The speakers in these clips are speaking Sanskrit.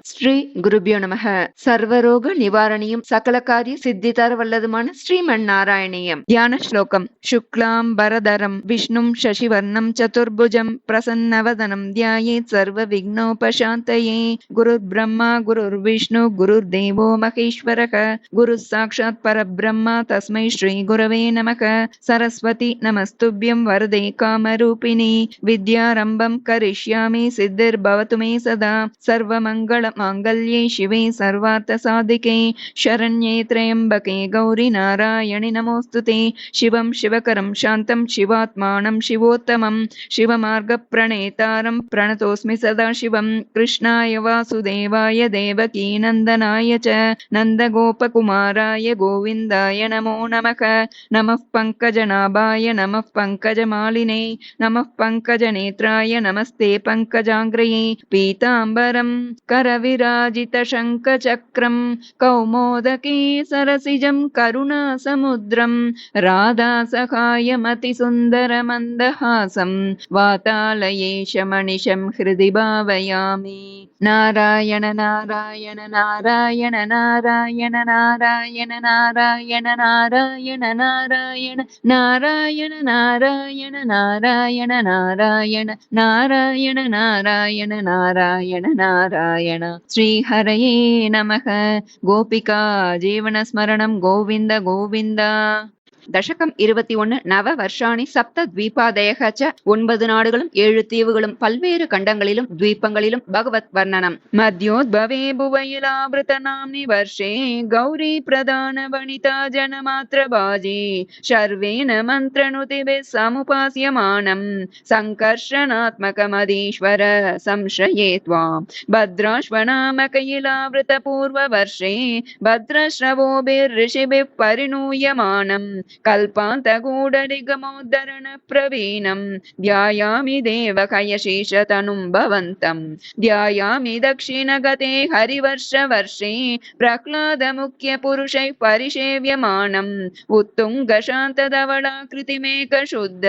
శ్రీ గురుభ్యో నమః. సర్వరోగ నివారణీయం సకల కార్య సిద్ధితర వల్లదుమాన శ్రీమన్నారాయణీయం. ధ్యాన శ్లోకం. శుక్లాం వరదరం విష్ణుం శశివర్ణం చతుర్భుజం ప్రసన్నవదనం ధ్యాయేత్ సర్వ విఘ్నోపశాంతయే. గురుర్బ్రహ్మ గురుర్విష్ణు గురుర్దేవో మహేశ్వరః. గురుః సాక్షాత్ పరబ్రహ్మ తస్మై శ్రీ గురవే నమః. సరస్వతి నమస్తుభ్యం వరదే కామరూపిణి విద్యారంభం కరిష్యామి సిద్ధిర్భవతు మే సదా. సర్వమంగళ మాంగళ్యే శివే సర్వార్థ సాధికే శరణ్యే త్రయంబకే గౌరీ నారాయణి నమోస్తుతే. శివం శివకరం శాంతం శివాత్మానం శివోత్తమం శివమార్గ ప్రణేతారం ప్రణతోస్మి సదాశివం. కృష్ణాయ వాసుదేవాయ దేవకీ నందనాయ చ నందగోపకుమారాయ గోవిందాయ నమో నమః. నమః పంకజనాభాయ నమః పంకజమాలినే నమః పంకజనేత్రాయ నమస్తే పంకజాంగ్రయే. పీతాంబరం करविराजित शङ्खचक्रं कौमोदकी सरसिजं करुणासमुद्रं राधासहायमतिसुन्दरमन्दहासं वातालयेशमनिशं हृदि भावयामि. नारायण नारायण नारायण नारायण नारायण नारायण नारायण नारायण नारायण नारायण नारायण नारायण नारायण नारायण नारायण नारायण. श्रीहरये नमः. गोपिका जीवनस्मरणं गोविन्द गोविन्द. தசகம் 21. நவ வர்ஷாணி சப்த த்வீபாதயக ச. 9 நாடுகளும் 7 தீவுகளும் பல்வேறு கண்டங்களிலும் த்வீபங்களிலும் பகவத் வர்ணனம். மத்யோத்பவே புவயிலாவிருத நாம்னி வர்ஷே கௌரி பிரதான வனிதா ஜனமாத்ர பாஜி சர்வேன மந்திரனுதிபிः சமுபாஸ்யமானம் சங்கர்ஷணாத்மகமதீஸ்வர சம்ஸ்ரயே த்வாம். भद्राश्वनामकैलावृत पूर्ववर्षे भद्रश्रवोभिर्ऋषिभिः परिणूयमानम् कल्पान्तगूढनिगमोद्धरण प्रवीणं ध्यायामि देवकयशीषतनुं भवन्तं. ध्यायामि दक्षिणगते हरिवर्षवर्षे प्रह्लादमुख्यपुरुषैः परिसेव्यमानम् उत्तुङ्गशान्तधवलाकृतिमेकशुद्ध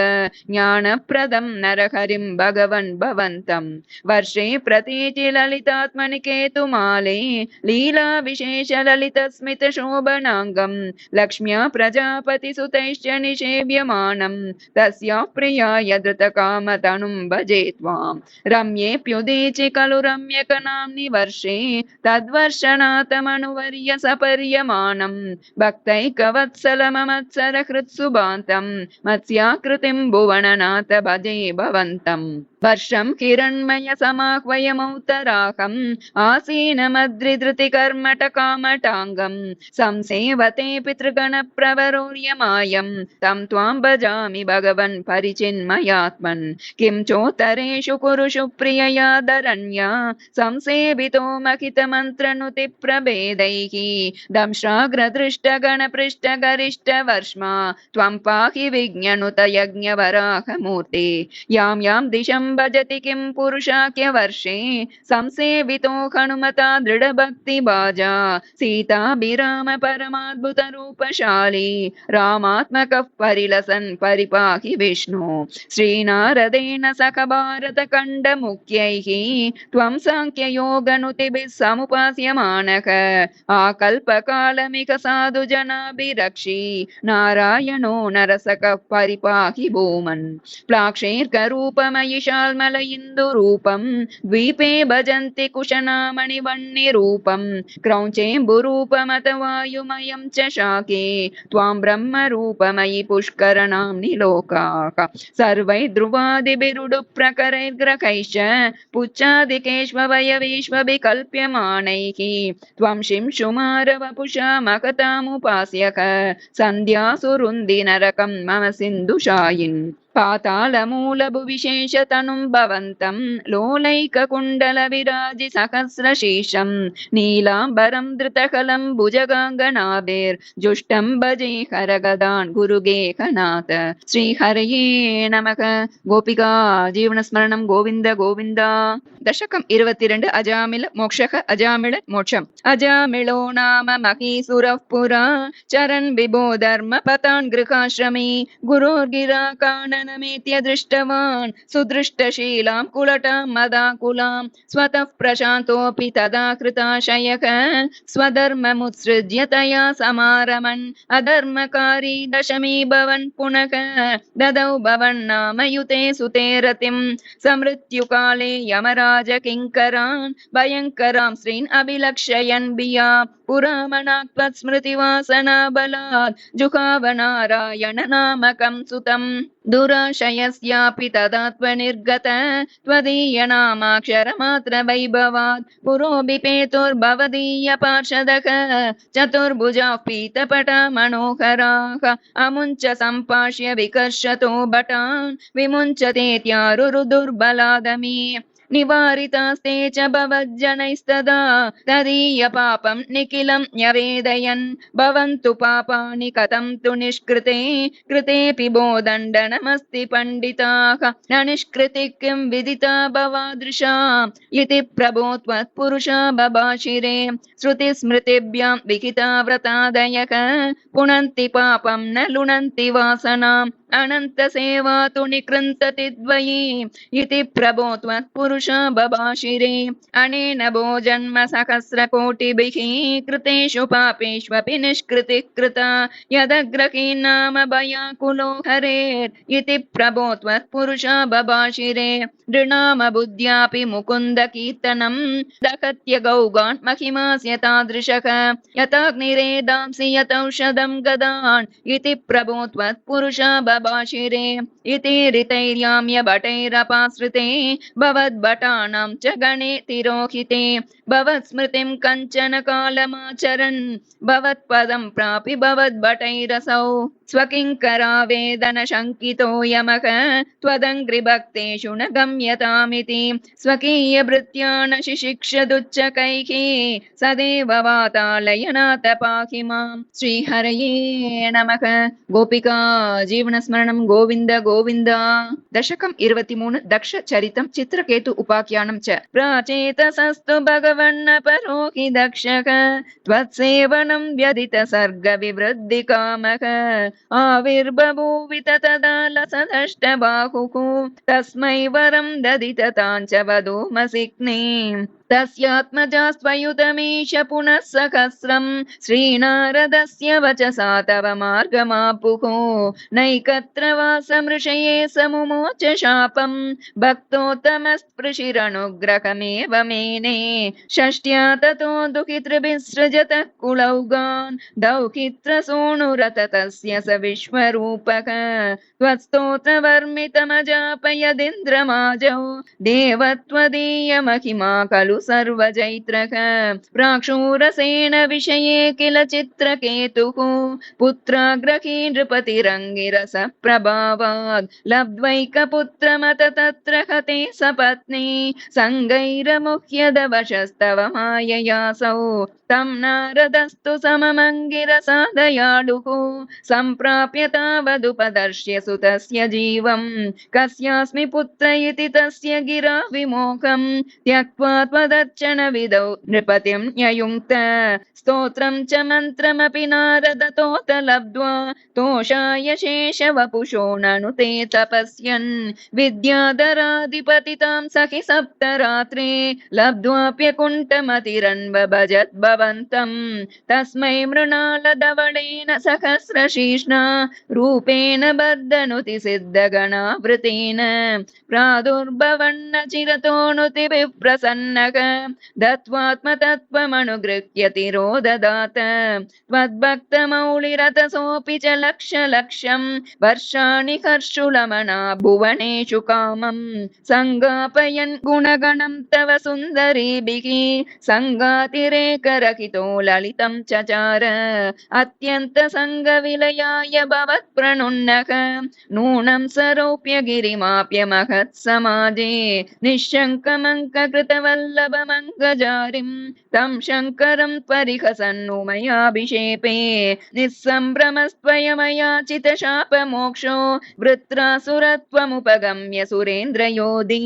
ज्ञानप्रदं नरहरिं भगवन् भवन्तम्. वर्षे प्रतीचि ललितात्मनि केतुमाले लीला विशेष ललितस्मितशोभनाङ्गं लक्ष्म्या प्रजापति सुतैश्च निषेव्यमानं तस्याः प्रियाय धृतकामतनुं भजे त्वाम्. रम्येऽप्युदीचि खलु रम्यकनाम्नि वर्षे तद्वर्षनाथमनुवर्य सपर्यमानं भक्तैकवत्सलममत्सरहृत्सुभान्तं मत्स्याकृतिं भुवननाथ भजे भवन्तम्. वर्षं हिरण्मय समाह्वयमौतराहम् आसीनमद्रिधृतिकर्मटकामटाङ्गं संसेवते पितृगणप्रवरोर्यमायं तं त्वां भजामि भगवन् परिचिन्मयात्मन्. किं चोत्तरेषु कुरुषु प्रिययादरण्या संसेवितो महितमन्त्रनुतिप्रभेदैः दंश्राग्रदृष्टगणपृष्ठगरिष्ठवर्ष्मा त्वं पाहि विज्ञनुत यज्ञवराहमूर्ते. यां यां दिशं भजति किं पुरुषाख्यवर्षे संसेवितो हनुमता दृढभक्तिभाजा सीताभिराम परमाद्भुतरूपशाली रामात्मकः परिलसन् परिपाहि विष्णु. श्रीनारदेन सख भारतखण्डमुख्यैः त्वं साङ्ख्ययोगनुतिभिः समुपास्यमानः आकल्पकालमिह साधुजनाभिरक्षि नारायणो नरसखः परिपाहि भूमन्. प्लाक्षैर्करूपमयि शाल्मल इन्दुरूपं द्वीपे भजन्ति कुशनामणिवह्निरूपं क्रौञ्चेम्बुरूपमथ वायुमयं च शाके त्वां ब्रह्मरूपमयि पुष्करनाम्नि लोकाः. सर्वै ध्रुवादिभिरुडुप्रकरैर्ग्रहैश्च पुच्छादिकेष्ववयवेष्वभिकल्प्यमानैः त्वं शिंशुमारवपुषा महतामुपास्यः सन्ध्यासुरुन्धि नरकं मम सिन्धुशायिन्. पातालमूलभुविशेषतनुं भवन्तं लोलैककुण्डलविराजि सहस्रशीर्षं नीलाम्बरं धृतकलं भुजगाङ्गनाभिर्जुष्टं भजे हरगदान् गुरुगेहनाथ. श्रीहरये नमः. गोपिका जीवनस्मरणं गोविन्द गोविन्द. दशकं 22. अजामिल मोक्षः. अजामिल मोक्षम्. अजामिलो नाम महीसुरः पुरा चरन् विभो धर्मपतान् गृहाश्रमे गुरोर्गिरा कानन ज्ञानमेत्य दृष्टवान् सुदृष्टशीलां कुलटां मदाकुलां स्वतः प्रशान्तोऽपि तदा कृताशयः स्वधर्ममुत्सृज्य तया समारमन् अधर्मकारी दशमी भवन् पुनः ददौ भवन्नामयुते सुते रतिं समृत्युकाले यमराज किङ्करान् भयङ्करां स्त्रीन् अभिलक्षयन् बिया पुरामणात्वत् स्मृतिवासना बलात् जुहाव नारायण नामकं सुतं दुराशयस्यापि तदात्वनिर्गत त्वदीयनामाक्षरमात्र वैभवात् पुरोऽभिपेतुर्भवदीय पार्षदः चतुर्भुजाः पीतपटा मनोहराः अमुञ्च सम्भाष्य विकर्षतो भटान् विमुञ्चतेत्यारुरुदुर्बलादमी निवारितास्ते च भवज्जनैस्तदा तदीय पापं निखिलं न्यवेदयन् भवन्तु पापानि कथं तु निष्कृते कृतेऽपि बोदण्डनमस्ति पण्डिताः न निष्कृतिः किं विदिता भवादृशा इति प्रभो त्वत्पुरुषा बभाषिरे श्रुतिस्मृतिभ्यां विहिता व्रतादयः पुनन्ति पापं न लुनन्ति वासनाम् अनन्तसेवा तु निकृन्तति द्वयी इति प्रभो त्वत्पुरुषा बभाषिरे अनेन भो जन्म सहस्रकोटिभिः कृतेषु पापेष्वपि निष्कृतिः कृता यदग्रहीन्नाम भयाकुलो हरेत् इति प्रभो त्वत्पुरुषा बभाषिरे नृणाम बुद्ध्यापि मुकुन्द कीर्तनं दहत्य गौगान् महिमास्य तादृशः यथाग्निरेदांसि यतौषधं गदान् इति प्रभो त्वत्पुरुषा बभाषिरे इति ऋतैर्याम्य भटैरपाश्रिते भवद्भटानां च गणे तिरोहिते भवत्स्मृतिं कञ्चन कालमाचरन् भवत्पदं प्रापि भवद्भटैरसौ स्वकिङ्करावेदन शङ्कितो यमः त्वदङ्घ्रिभक्तेषु न गम्यतामिति स्वकीयभृत्या न शिशिक्षदुच्चकैः सदेव वातालयनाथ पाहि मां श्रीहरये नमः गोपिका जीवनस्मरणं गोविन्द गोविन्द दशकं 23 दक्ष चरितं चित्रकेतु उपाख्यानं च प्राचेतसस्तु भगवन्न परो हि दक्षः त्वत्सेवनं व्यदित सर्ग विवृद्धि कामः आविर्बभूवित तदा लसदष्टबाहुः तस्मै वरं ददित ताञ्च वधूमसिग्ने तस्यात्मजास्त्वयुतमीश पुनः सहस्रं श्रीनारदस्य वचसा तव मार्गमापुः नैकत्र वासमृषये समुमोच शापं भक्तोत्तमस्पृशिरनुग्रहमेव मेने षष्ट्या ततो दुःखितृभिसृजतः कुलौगान् दौहित्रसूनुरत तस्य स विश्वरूपः त्वत्स्तोत्रवर्मितमजापयदिन्द्रमाजौ देवत्वदीय महिमा खलु सर्वजैत्रः प्राक्षूरसेन विषये किल चित्रकेतुः पुत्राग्रही नृपतिरङ्गिरस प्रभावात् लब्ध्वैकपुत्रमत तत्र हते सपत्नी सङ्गैरमुह्यदवशस्तव माययासौ तं नारदस्तु सममङ्गिरसादयाडुः सम्प्राप्य तावदुपदर्श्य सुतस्य जीवं कस्यास्मि पुत्र इति तस्य गिरा विमोहं त्यक्त्वा त्वदर्चन विदौ नृपतिं न्ययुङ्क्त स्तोत्रं च मन्त्रमपि नारदतोत लब्ध्वा तोषाय शेषवपुषो ननु ते तपस्यन् विद्याधराधिपतितां सखि सप्तरात्रे लब्ध्वाप्यकुण्ठमतिरन्वभजत् भवन्तं तस्मै मृणालधवलेन सहस्रशीर्ष्णा रूपेण बद्धनुति सिद्धगणावृतेन प्रादुर्भवन्न चिरतोऽनुतिभिः प्रसन्नः दत्त्वात्मतत्त्वमनुगृह्य तिरोददात त्वद्भक्तमौलिरतसोऽपि च लक्षं वर्षाणि हर्षुलमना भुवनेषु कामं सङ्गापयन् गुणगणं तव सुन्दरीभिः सङ्गातिरेकरहितो ललितं चचार अत्यन्तसङ्गविलयाय भवत्प्रणुन्नः नूनं सरोप्य गिरिमाप्य महत्समाजे निःशङ्कमङ्ककृतवल्लभ वल्लभमङ्गजारिं तं शङ्करं परिहसन्नु मयाभिषेपे निःसम्भ्रमस्त्वयमयाचितशापमोक्षो वृत्रासुरत्वमुपगम्य सुरेन्द्रयोधी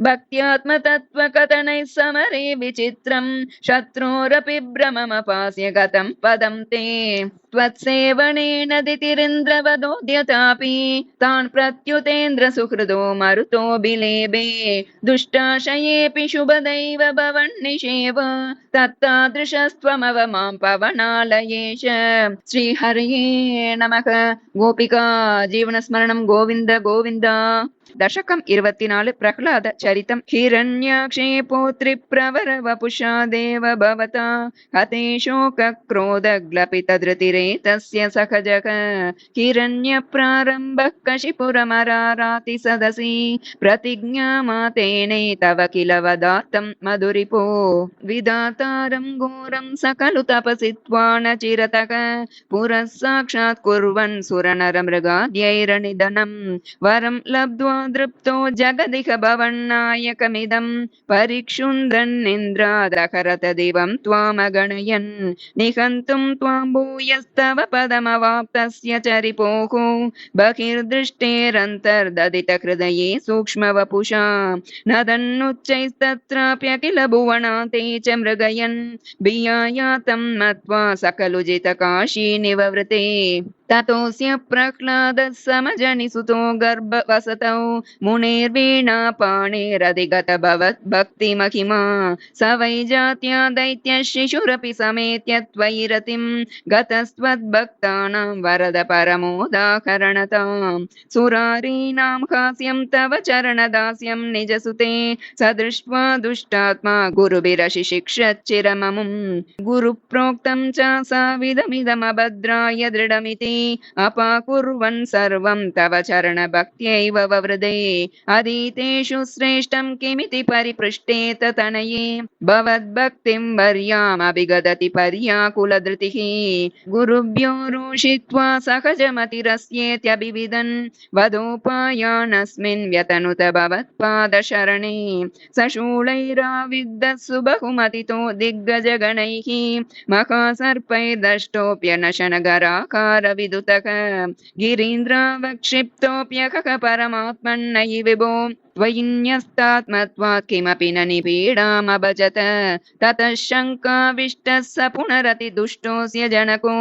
भक्त्यात्मतत्त्वकथनैः समरे विचित्रं शत्रोरपि भ्रममपास्य गतं पदं ते त्वत्सेवनेन दितिरिन्द्रवदोद्यतापि तान् प्रत्युतेन्द्र सुहृदो मरुतो बिलेबे दुष्टाशयेऽपि शुभदैव भवन्निषेव तत्तादृशस्त्वमव मां पवनालयेश श्रीहरये नमः गोपिका जीवनस्मरणं गोविन्द गोविन्द दशकं 24 प्रह्लाद चरितं हिरण्याक्षे पौत्रि प्रवर वपुषा देव भवता हते शोकक्रोधग्लपितधृतिरेतस्य सखजः हिरण्यप्रारम्भः कशिपुरमराराति सदसि प्रतिज्ञामातेने तव किल वदात्तं मधुरिपो विधातारं घोरं सकलु तपसि त्वान चिरतः पुरः साक्षात् कुर्वन् सुरनरमृगाद्यैरनिधनं वरं लब्ध्वा दृप्तो जगदिह भवन्नायकमिदं परिक्षुन्द्रन्निन्द्रादहरत दिवं त्वामगणयन् निहन्तुं त्वां भूयस्तव पदमवाप्तस्य चरिपोः बहिर्दृष्टेरन्तर्ददितहृदये सूक्ष्मवपुषा नदन्नुच्चैस्तत्राप्यखिल भुवनाते च मृगयन् भियायातं मत्वा सकलु जितकाशी निववृते ततोऽस्य प्रह्लादः समजनिसुतो गर्भवसतौ मुनेर्वीणापाणेरधिगत भवद्भक्तिमहिमा स वै जात्या दैत्यः शिशुरपि समेत्य त्वयि रतिं गतस्त्वद्भक्तानां वरद परमोदाहरणतां सुरारीणां हास्यं तव चरणदास्यं निजसुते स दृष्ट्वा दुष्टात्मा गुरुभिरशिशिक्षच्चिरममुं गुरुप्रोक्तं च साविधमिदमभद्राय दृढमिति अपाकुर्वन् सर्वं तव चरणभक्त्यैव ववृदे अधीतेषु श्रेष्ठं किमिति परिपृष्टेत तनये भवद्भक्तिं वर्यामभिगदति पर्याकुलधृतिः गुरुभ्यो रोषित्वा सहजमतिरस्येत्यभिविदन् वदोपायानस्मिन् व्यतनुत भवत्पादशरणे सशूलैराविद्धः सुबहुमतितो दिग्गजगणैः महासर्पैर्दष्टोऽप्यनशनगराकार विदुतः गिरीन्द्रावक्षिप्तोऽप्यकः परमात्मन्नयि विभो त्वयिन्यस्तात्मत्वात् किमपि न निपीडामभजत ततः शङ्काविष्टः स पुनरति दुष्टोऽस्य जनको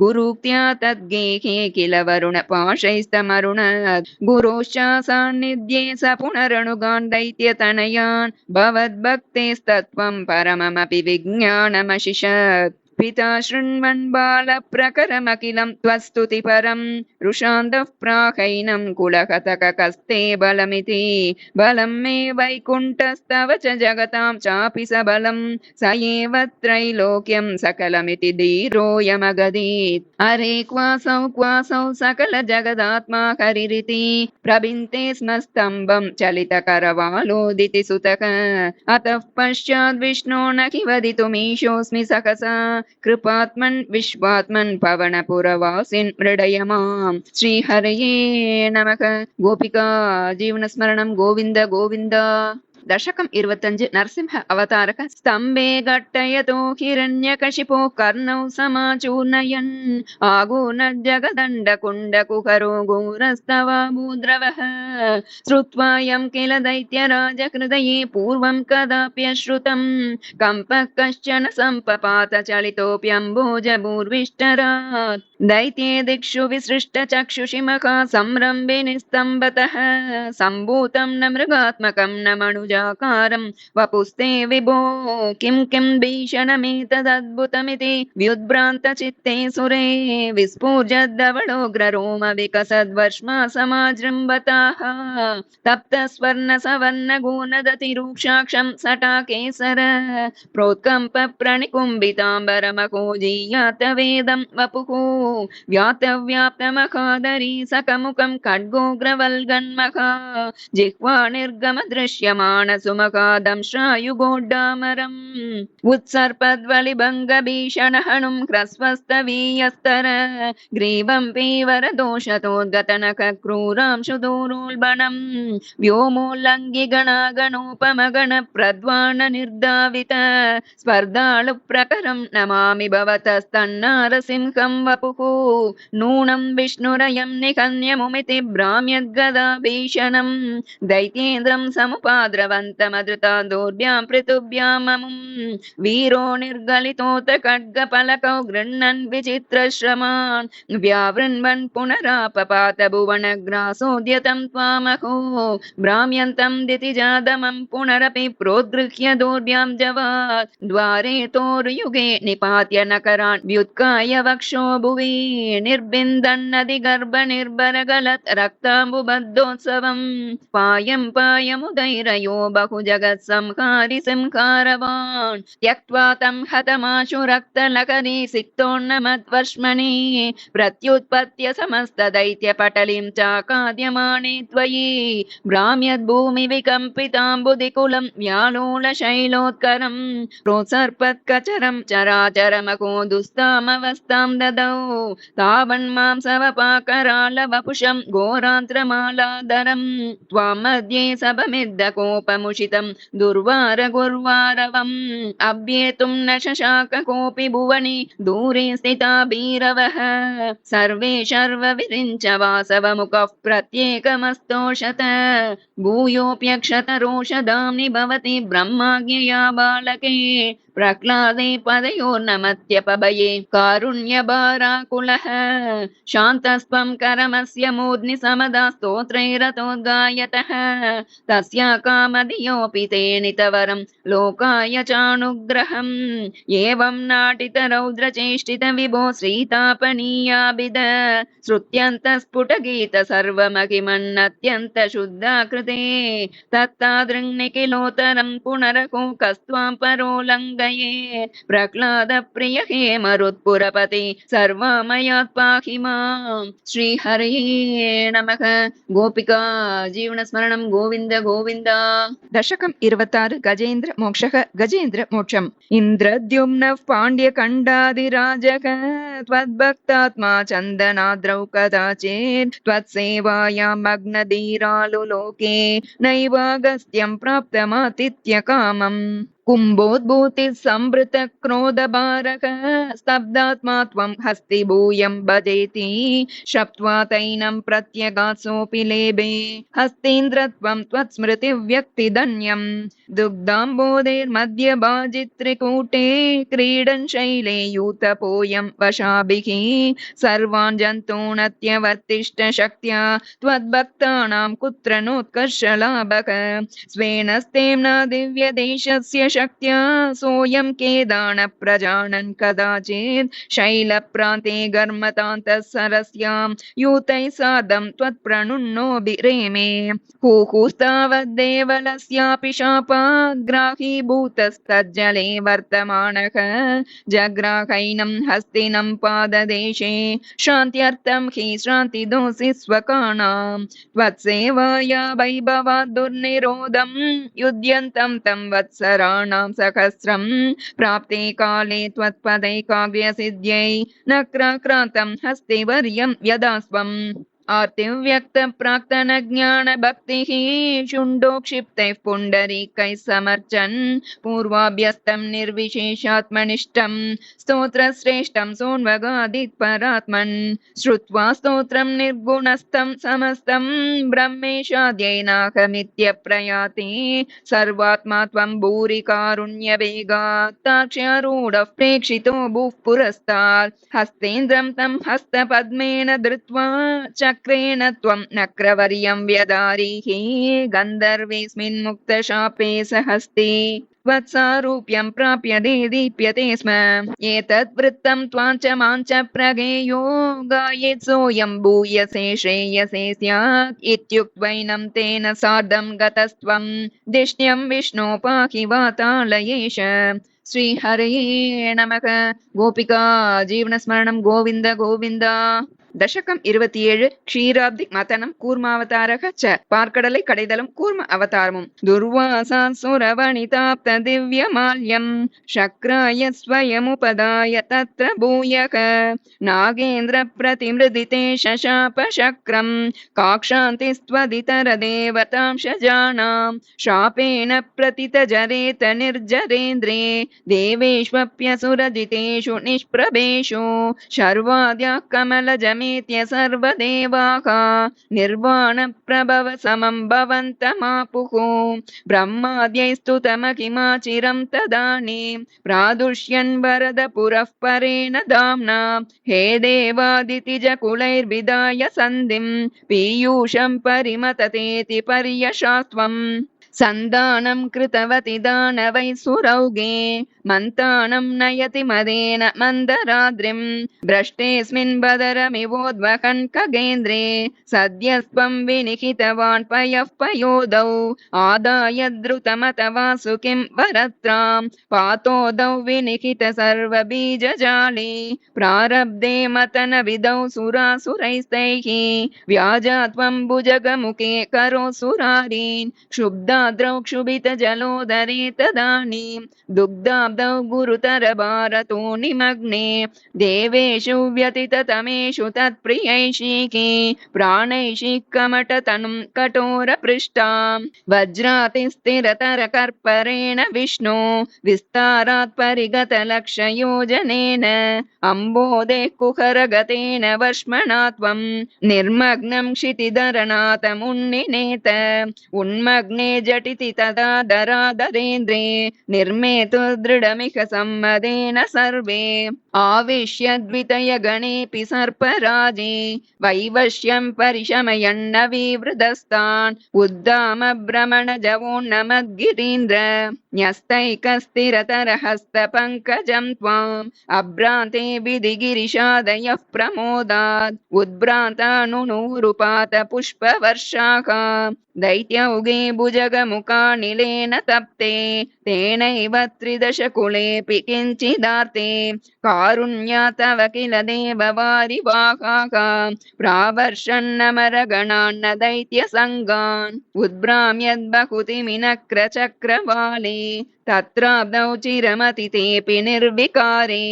गुरुक्त्या तद्गेहे किल वरुणपाशैस्तमरुणत् गुरोश्च सान्निध्ये स पुनरनुगान् दैत्यतनयान् भवद्भक्तेस्तत्त्वं परममपि विज्ञानमशिषत् पिता शृण्वन् बालप्रकरमखिलं त्वस्तुति परं रुषान्दः प्राहैनं कुलहतकस्ते बलमिति बलं मे वैकुण्ठस्तव च जगतां चापि सबलं स एव त्रैलोक्यं सकलमिति धीरोऽयमगदीत् अरे क्वासौ सकल जगदात्मा हरिरिति प्रबिन्ते स्म स्तम्भं चलितकरवालोदिति सुतः अतः पश्चाद् विष्णो न हि वदितुमीशोऽस्मि सहसा कृपात्मन् विश्वात्मन् पवनपुरवासिन् मृडय मां श्रीहरये नमः गोपिका जीवनस्मरणं गोविन्द गोविन्द दशकं 25 नरसिंह अवतारक स्तंभे घट्टयतो हिरण्यकशिपो कर्णौ समाचूर्णयन् आगूर्णजगदण्डकुण्डकुहरो घोरस्तवाभूद्रवः श्रुत्वायं किल दैत्यराज हृदये पूर्वं कदाप्यश्रुतं कम्पः कश्चन सम्पपात चलितोऽप्यम्बोजभूर्विष्टरात् दैत्ये दिक्षु विसृष्टचक्षुषि महासंरम्भे निस्तम्भतः सम्भूतं न मृगात्मकं न मनुजाकारं वपुस्ते विभो किं भीषणमेतदद्भुतमिति व्युद्भ्रान्तचित्ते सुरे विस्फूर्जद्धवलोग्ररोम विकसद्वर्ष्मा समाजृम्भताः तप्तस्वर्णसवर्णगोनदतिरूक्षाक्षं सटाकेसर प्रोत्कम्प प्रणिकुम्भिताम्बरमकोजीयातवेदं वपुः व्याप्तमखादरी सकमुखं खड्गोग्रवल्गन्मखा जिह्वा निर्गम दृश्यमाण बाणसुमकादं श्रायुगोड्डामरम् उत्सर्पद्वलिभङ्गभीषणहणुं ह्रस्वस्तवीयस्तर ग्रीवं पीवरदोषतोद्गतनखक्रूरांशुदूरोल्बणम् व्योमोल्लङ्घिगणागणोपमगणप्रद्वाणनिर्धावित स्पर्धाळुप्रकरं नमामि भवतस्तन्नारसिंहं वपुः नूनं विष्णुरयं निहन्यमुमिति भ्राम्यद्गदाभीषणम् दैत्येन्द्रं समुपाद्रवन्तमधृता दोर्भ्यां पृथुभ्याममुम् वीरो निर्गलितोऽथ खड्गफलकौ गृह्णन् विचित्रश्रमान् व्यावृण्वन् पुनरापपात भुवनग्रासोद्यतं त्वामहो भ्राम्यन्तं दितिजादमं पुनरपि प्रोद्गृह्य दोर्भ्यां जवात् द्वारे तोर्युगे निपात्य नकरान् व्युत्काय वक्षो भुवि निर्बिन्दन्नदिगर्भनिर्भरगलत् रक्ताम्बुबद्धोत्सवम् पायं पायमुदैरयो बहुजगत्संहारि संहारवान् त्यक्त्वा तं हतमाशु रक्तलकरी सिक्तोन्नमद्वर्ष्मणि प्रत्युत्पत्य समस्तदैत्यपटलीं चाकाद्यमाने त्वयि भ्राम्यद्भूमिविकम्पिताम्बुदिकुलं व्यालोलशैलोत्करं प्रोत्सर्पत्कचरं चराचरमको दुस्तामवस्थां ददौ तावन्मांसवपाकरालवपुषं घोरान्त्रमालादरं त्वां मध्ये सभमिद्धकोपमुषितं दुर्वारगुर्वारवम् अव्येतुं न शशाक कोऽपि भुवनि दूरे स्थिता भीरवः सर्वे शर्वविरिञ्च वासवमुखः प्रत्येकमस्तोषत भूयोऽप्यक्षत रोषधाम्नि भवति ब्रह्माज्ञया बालके प्रह्लादे पदयोर्नमत्यपभये कारुण्यभाराकुलः शान्तस्त्वं करमस्य मूर्ध्नि समदा स्तोत्रैरतोद्गायतः तस्या कामधियोऽपि ते नितवरं लोकाय चानुग्रहम् एवं नाटितरौद्रचेष्टित विभो श्रीतापनीयाभिद श्रुत्यन्तस्फुटगीत सर्वमहिमन्नत्यन्त शुद्धाकृते तत्तादृङ्निखिलोत्तरं पुनरको कस्त्वां परोलङ्घये प्रह्लाद प्रिय हे मरुत्पुरपति सर्वमयात् पाहि माम् श्रीहरे नमः गोपिका जीवनस्मरणं गोविन्द गोविन्द दशकं 26 गजेन्द्र मोक्षः गजेन्द्र मोक्षम् इन्द्रद्युम्नः पाण्ड्यखण्डादिराजः त्वद्भक्तात्मा चन्दनाद्रौ कदाचित् त्वत्सेवायां मग्नधीरालुलोके नैवागस्त्यं प्राप्तमातिथ्यकामम् कुम्भोद्भूतिः संवृत क्रोधभारः स्तब्धात्मा त्वं हस्तिभूयं भजेति शप्त्वा तैनं प्रत्यगात्सोऽपि लेभे हस्तीन्द्रत्वं त्वत्स्मृतिव्यक्तिधन्यं दुग्धाम्बोधेर्मध्यभाजित्रिकूटे क्रीडन् शैले यूतपोऽयं वशाभिः सर्वान् जन्तूनत्यवर्तिष्ठ शक्त्या त्वद्भक्तानां कुत्र नोत्कर्षलाभः स्वेन स्तेम्ना दिव्यदेशस्य शक्त्या सोऽयं केदान प्रजानन् कदाचित् शैलप्रान्ते घर्मतान्तः सरस्यां यूतैः सार्धं त्वत्प्रणुन्नोभिरेमे हुहुस्तावद्देवलस्यापि शापात् ग्राहीभूतस्तज्जले वर्तमानः जग्राहैनं हस्तिनं पाददेशे शान्त्यर्थं हि श्रान्तिदोषि स्वकानां त्वत्सेवाया वैभवात् दुर्निरोधं युध्यन्तं तं वत्सराणां सहस्रं प्राप्ते काले त्वत्पदैकाग्र्यसिद्ध्यै नक्राक्रान्तं हस्तिवर्यं यदास्वम् आर्तिव्यक्तप्राक्तनज्ञानभक्तिः शुण्डोक्षिप्तैः पुण्डरीकैः समर्चन् पूर्वाभ्यस्तं निर्विशेषात्मनिष्ठं स्तोत्रश्रेष्ठं सोन्वगादित्परात्मन् श्रुत्वा स्तोत्रं निर्गुणस्थं समस्तं ब्रह्मेशाद्यैनाहमित्यप्रयाति सर्वात्मा त्वं भूरि कारुण्यवेगात् ताक्ष्यारूढः प्रेक्षितो भूः पुरस्तात् हस्तेन्द्रं तं हस्तपद्मेन धृत्वा चक्रेण त्वं नक्रवर्यं व्यदारीः गन्धर्वेऽस्मिन् मुक्तशापे सहस्ते त्वत्सारूप्यं प्राप्य दीप्यते स्म एतद् वृत्तं त्वाञ्च माञ्च प्रगेयो गायेत् सोऽयं भूयसे श्रेयसे स्यात् इत्युक्त्वैनं तेन सार्धं गतस्त्वं दिष्ट्यं विष्णो पाहि वातालयेश श्रीहरये नमः गोपिका जीवनस्मरणं गोविन्द गोविन्द தசகம் 27 க்ஷீராப்தி மதனம் கூர்மாவதாரக ச பார்க்கடலை கடைதலும் கூர்ம அவதாரமும் துர்வாசாசுரவணிதாப்த திவ்யமால்யம் சக்ராய ஸ்வயமுபதாய தத்ர பூயக நாகேந்திர பிரதிமிருதிதே சசாப சக்ரம் காக்ஷாந்திஸ்த்வதிதர தேவதாம்சஜானாம் शापेन प्रतितजरेत निर्जरेन्द्रे देवेष्वप्यसुरजितेषु निष्प्रभेषु शर्वाद्याः कमलजमेत्य सर्वदेवाः निर्वाणप्रभव समं भवन्तमापुः ब्रह्माद्यैस्तुतमहिमाचिरं तदानीं प्रादुष्यन् वरदपुरः परेण दाम्ना हे देवादितिजकुलैर्विदाय सन्धिं पीयूषं परिमततेति पर्यशास्त्वम् सन्दानं कृतवति दानवै सुरौगे मन्तानं नयति मदेन मन्दराद्रिं भ्रष्टेऽस्मिन् बदरमिवोद्वहन् खगेन्द्रे सद्यस्त्वं विनिहितवान् पयः पयोदौ आदाय द्रुतमत वासुकिं वरत्रां पातोदौ विनिहित सर्वबीजजाले प्रारब्धे मतनविदौ सुरासुरैस्तैः व्याजा त्वं भुजगमुखे करोऽसुरारीन् क्षुब्धाद्रौ क्षुभितजलोदरे तदानीं दुग्धाब्धौ गुरुतरभारतो निमग्ने देवेषु व्यतिततमेषु तत्प्रियैषीके प्राणैषिः कमटतनुं कठोरपृष्ठां वज्रातिस्थिरतरकर्परेण विष्णो विस्तारात् परिगतलक्षयोजनेन अम्बोदेः कुहरगतेन वर्ष्मणा त्वं निर्मग्नं क्षितिधरनाथमुन्निनेत उन्मग्ने जटिति तदा दरादरेन्द्रे निर्मेतु दृढमिह सम्मदेन सर्वे आविश्य गणेऽपि सर्पराजे वैवश्यं परिशमयन्न विवृधस्तान् उद्दामभ्रमणजवोन्नमद्गिरीन्द्र न्यस्तैकस्थिरतरहस्तपङ्कजं त्वाम् अभ्रान्ते विधिगिरिशादयः प्रमोदात् उद्भ्रान्तानुनूरुपात पुष्पवर्षाः दैत्यौगे भुजगमुखानिलेन तप्ते तेनैव त्रिदशकुलेऽपि किञ्चिदार्ते कारुण्यात् तव किल देववारिवाहाः प्रावर्षन्नमरगणान्न दैत्यसङ्गान् उद्भ्राम्यद्बहुतिमिनक्रचक्रवाले तत्राब्धौ चिरमतितेऽपि निर्विकारे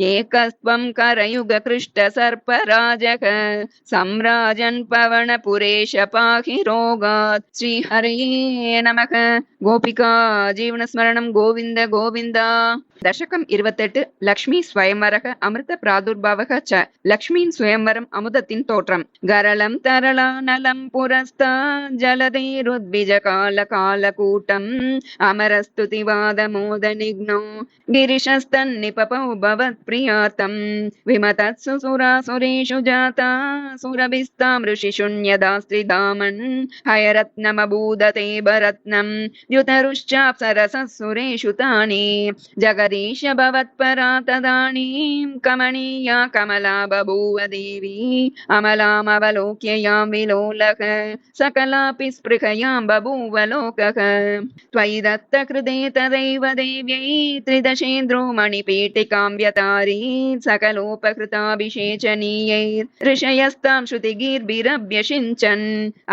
एकस्त्वं करयुगकृष्टसर्पराजः सम्राजन् पवनपुरेश पाहि रोगात् श्रीहरये नमः गोपिका जीवनस्मरणं गोविन्द गोविन्द दशकं 28 लक्ष्मी स्वयंवरः अमृत प्रादुर्भावः च लक्ष्मीन् स्वयंवरम् अमुदतिन् तोत्रम् गरलं तरलानलं पुरस्तात् जलधेरुद्विजकालकालकूटम् अमरस्तुतिवादमोदनिघ्नो गिरिशस्तन्निपपौ भवत्प्रियातम् विमतत्सु सुरासुरेषु जाता सुरभिस्तां ऋषिशून्यदास्त्रिधामन् हयरत्नमभूदते भरत्नम् द्युतरुश्चाप्सरसः सुरेषु तानि जगदीश भवत्परा तदानीं कमनीया कमला बभूव देवी अमलामवलोक्य यां विलोलः सकलापि स्पृहयां बभूव लोकः त्वयि दत्तकृते तदैव देव्यै त्रिदशेन्द्रो मणिपीठिकां व्यतारी सकलोपकृताभिषेचनीयैर्ऋषयस्तां श्रुतिगीर्भिरभ्यषिञ्चन्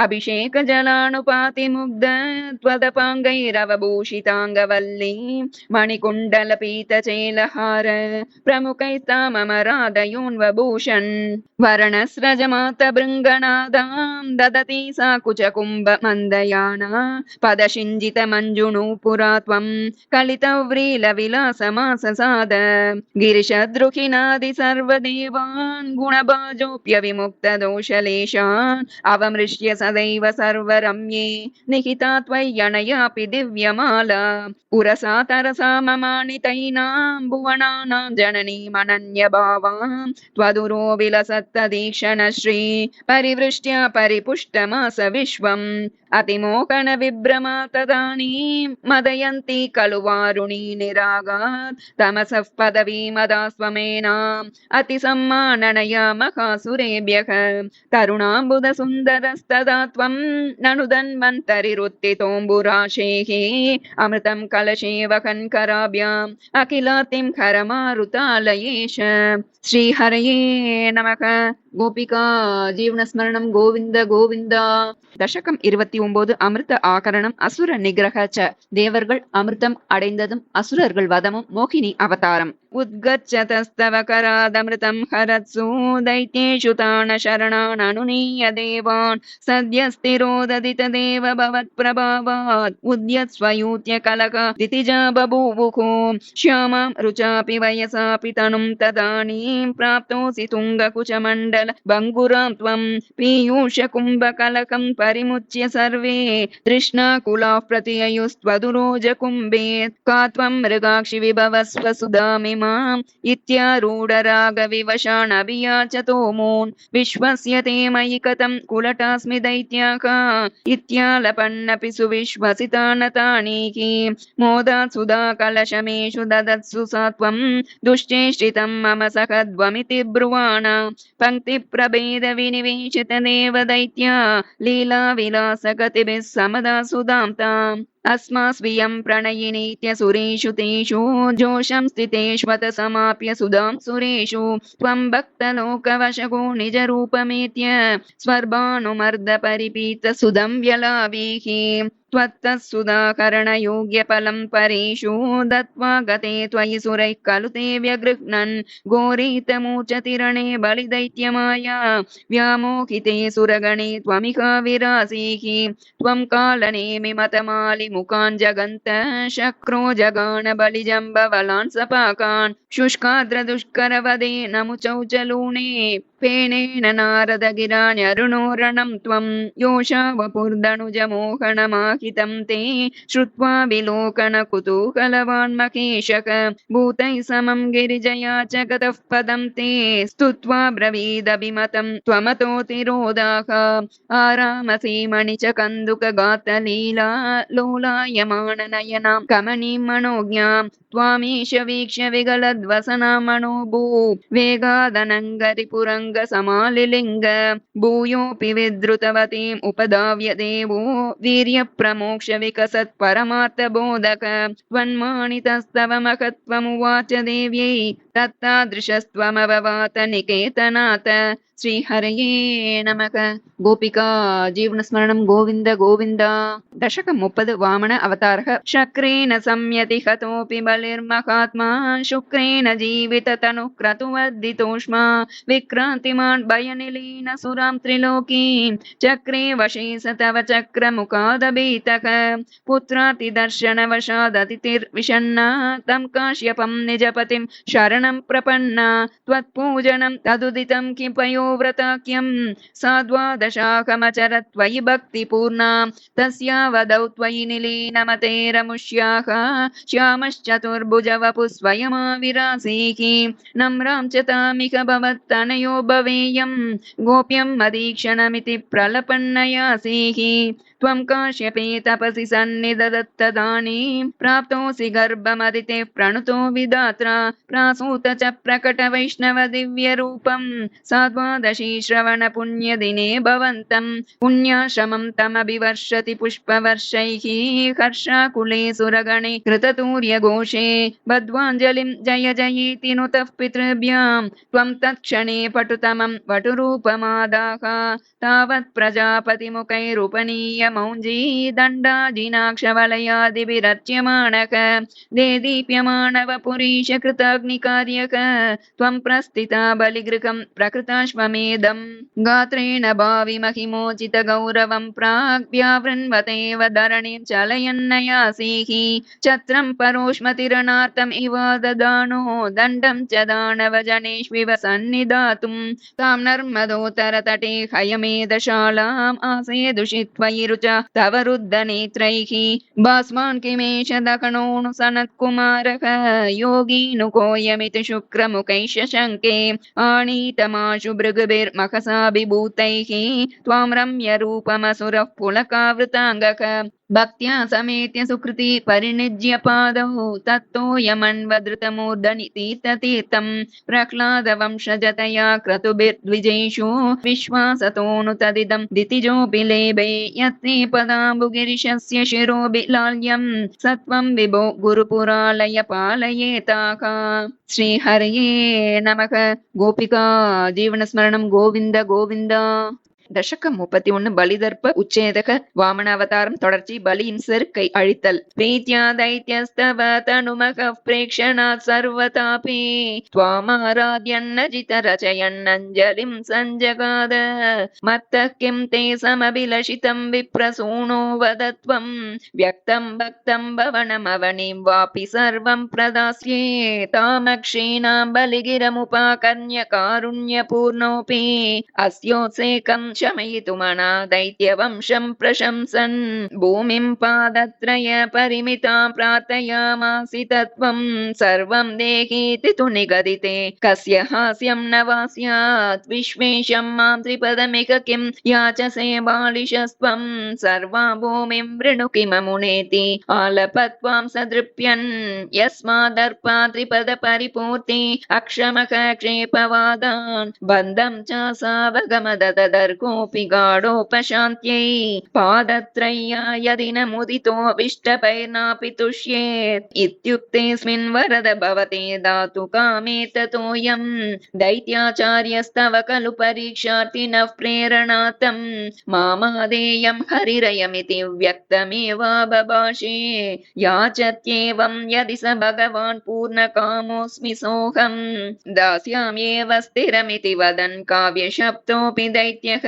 अभिषेकजलानुपातिमुग्ध त्वदपाङ्गैरवभूषिताङ्गवल्ली मणिकुण्डलपीतचेलहार प्रमुखैस्तामरादयोन्वभूषन् वर्णस्रजमातभृङ्गनादां ददति सा कुचकुम्भमन्दयाना पदशिञ्जितमञ्जुनूपुरा त्वं कलितव्रीलविलासमाससाद गिरिशद्रुहिणादि सर्वदेवान् गुणभाजोऽप्यविमुक्तदोषलेशान् अवमृश्य सदैव सर्वरम्ये निहिता त्वय्यनयापि दिव्यमाला पुरसा तरसा ममानितैनां भुवनानां जननीमनन्यभावां त्वदुरो विलसत्तदीक्षणश्री परिवृष्ट्या परिपुष्टमास विश्वम् अतिमोहन विभ्रमा तदानीं मदयन्ती खलु वारुणी निरागात् तमसः पदवीमदास्वमेनाम् अतिसम्माननया महासुरेभ्यः तरुणाम्बुदसुन्दरस्तदा त्वं ननु धन्वन्तरिरुत्थितोऽम्बुराशेः अमृतं कलशे वहन् कराभ्याम् अखिलातिं हरमारुतालयेश श्रीहरये नमः గోపికా జీవనస్మరణం గోవింద గోవింద. தசகம் 29 அமிர்த ஆகரணம் அசுர நிகிரக ச. தேவர்கள் அமிர்தம் அடைந்ததும் அசுரர்கள் வதமும் மோகினி அவதாரம். உத்கச்சதஸ்தவ கராதமிருதம் ஹரத்சு दैत्येषु ताण शरणान् अनुनीय देवान् सद्यस्तिरोदधित देव भवत्प्रभावात् उद्यत्स्वयूत्य कलक दितिजा बभूवुः श्यामां रुचापि वयसापि तनुं तदानीं प्राप्तोऽसि तुङ्गकुचमण्डल भङ्गुरां त्वं पीयूषकुम्भकलकं परिमुच्य सर्वे तृष्णाकुलाः प्रतिययुस्त्वदुरोजकुम्भे का त्वं मृगाक्षि विभवस्व सुधामिमाम् इत्यारूढरागविवशानभियाचतो मून् विश्वस्य ते मयि कथं कुलटास्मि दैत्याः इत्यालपन्नपि सुविश्वसितानतानीः मोदात् सुधा कलशमेषु ददत्सु सा त्वं दुश्चेष्टितं मम सखध्वमिति ब्रुवाण पङ्क्तिप्रभेदविनिवेशितदेव दैत्या लीलाविलासगतिभिः समदा सुधां ताम् अस्मास्वियं प्रणयिनीत्यसुरेषु तेषु जोषं स्थितेष्वत समाप्य सुधां सुरेषु त्वं भक्तलोकवशगो निजरूपमेत्य स्वर्भानुमर्दपरिपीत सुधं व्यलावीः त्वत्तः सुधाकरणयोग्यफलं परेषु दत्त्वा गते त्वयि सुरैः खलु ते व्यगृह्णन् घोरीतमूर्छतिरणे बलिदैत्यमाया व्यामोहिते सुरगणे त्वमिह विरासीः त्वं कालनेमिमतमालिमुखान् जगन्त शक्रो जगान बलिजम्बवलान् सपाकान् शुष्काद्रदुष्करवदे नमुचौचलूने फेनेन नारदगिराण्यरुणोरणं त्वं योषा वपुर्दनुजमोहनमाहितं ते श्रुत्वा विलोकनकुतूहलवान् महेशक भूतैः समं गिरिजया च गतः पदं ते स्तुत्वा ब्रवीदभिमतं त्वमतोतिरोधाः आरामसे मणि च कन्दुकगातलीला लोलायमाननयनां कमनीं मनोज्ञां त्वामीश वीक्ष्य विगलद्वसना मनोभू वेगादनङ्गरिपुरङ्गसमालिलिङ्ग भूयोऽपि विद्रुतवतीम् उपधाव्य देवो वीर्यप्रमोक्ष विकसत् परमार्थबोधक त्वन्मानितस्तव महत्त्वमुवाच देव्यै तत्तादृशस्त्वमववात निकेतनाथ శ్రీహరయే నమః. గోపికా జీవనస్మరణం గోవింద గోవింద. దశకం 30 వామన అవతారః. శక్రేణ సంయతి హతోపి బలిర్మహాత్మా శుక్రేణ జీవిత తను క్రతువర్ధితోష్మా విక్రాంతిమాన్ భయనిలీన సురాం త్రిలోకీం చక్రే వశే సతవ చక్రముఖాదభీతః పుత్రాతి దర్శనవశాదతిర్విషన్నా తం కాశ్యపం నిజపతిం శరణం ప్రపన్నా త్వత్పూజనం తదుదితం కిపయో व्रताख्यं साद्वादशाकमचर त्वयि भक्तिपूर्णां तस्यावदौ त्वयि निलीनमतेरमुष्याः श्यामश्चतुर्भुजवपुः स्वयमाविरासीः नम्रां च तामिह भवत्तनयो भवेयं गोप्यं मदीक्षणमिति प्रलपन्नयासीः त्वं काश्यपे तपसि सन्निधदत्तदानीं प्राप्तोऽसि गर्भमदिते प्रणुतो विधात्रा प्रासूत च प्रकट वैष्णव दिव्यरूपं साद्वादशी श्रवण पुण्यदिने भवन्तं पुण्याश्रमं तमभिवर्षति पुष्पवर्षैः हर्षाकुले सुरगणे कृततूर्यघोषे बद्ध्वाञ्जलिं जय जयेति नुतः पितृभ्यां त्वं तत्क्षणे पटुतमं वटुरूपमादाः तावत् प्रजापतिमुखैरुपनीय मौञ्जी दण्डाजिनाक्षवलयादिभिरर्च्यमाणः देदीप्यमाणव पुरीश कृताग्निकार्यक त्वं प्रस्थिता बलिगृहं प्रकृताश्वमेधं गात्रेण भावि महिमोचित गौरवं प्राग्व्यावृण्वतेव धरणिं चलयन्नयासीः छत्रं परोष्मतिरणार्थम् इव ददानो दण्डं च दानवजनेष्विव सन्निधातुं तां नर्मदोत्तरतटे हयमेधशालाम् आसेदुषित्वयि रुचा तव रुद्धनेत्रैः भास्मान् किमेष दकणोऽनुसनत्कुमारः योगीनुकोऽयमिति शुक्रमुखैष शङ्के आनीतमाशु भृगुभिर्मखसाभिभूतैः त्वां रम्यरूपमसुरः पुलकावृताङ्गः भक्त्या समेत्य सुकृति परिनिज्य पादौ तत्तोयमन्वधृतमूर्धनितीर्थतीर्थं प्रह्लादवंशजतया क्रतुभिर्द्विजेषु विश्वासतोऽनुतदिदं दितिजोऽपि लेभे यत्ते पदाम्बुगिरिशस्य शिरोऽभिलाल्यं सत्वं विभो गुरुपुरालय पालयेताः श्रीहरये नमः गोपिका जीवनस्मरणं गोविन्द गोविन्द தசகம் 31 பலிதர்ப்ப உச்சேதக வாமன அவதாரம் தொடர்ச்சி பலியின் செருக்கை அழித்தல் பிரீத்யா தைத்யஸ்தவ தனுமக பிரேக்ஷணாத் சர்வதாபி त्वामाराध्यन्नजित रचयन्नञ्जलिं सञ्जगाद मत्तः किं ते समभिलषितं विप्रसूनो वदत्वं व्यक्तं भक्तं भवनमवनिं वापि सर्वं प्रदास्ये तामक्षीणां बलिगिरमुपाकर्ण्य कारुण्यपूर्णोऽपि अस्योत्सेकं शमयितुमना दैत्यवंशं प्रशंसन् भूमिं पादत्रय परिमितां प्रार्थयामासि तत्त्वं सर्वं देहीति तु निगदिते कस्य हास्यं न वा स्यात् विश्वेशं मां त्रिपदमिक किं याचसे बालिशस्त्वं सर्वां भूमिं वृणु किममुनेति आलपत्वां सदृप्यन् यस्मादर्पा त्रिपद परिपूर्ति अक्षमः क्षेपवादान् बन्धं च सावगमददर्कोऽपि गाढोपशान्त्यै पादत्रय्या यदि न मुदितोऽभिष्टपैर्नापि तुष्येत् इत्युक्तेऽस्मिन् वरद भवते दातु कामे ततोऽयं दैत्याचार्यस्तव खलु परीक्षार्थिनः प्रेरणार्थं मामादेयं हरिरयमिति व्यक्तमेवाबभाषे याचत्येवं यदि स भगवान् पूर्णकामोऽस्मि सोऽहं दास्याम्येव स्थिरमिति वदन् काव्यशब्दोऽपि दैत्यः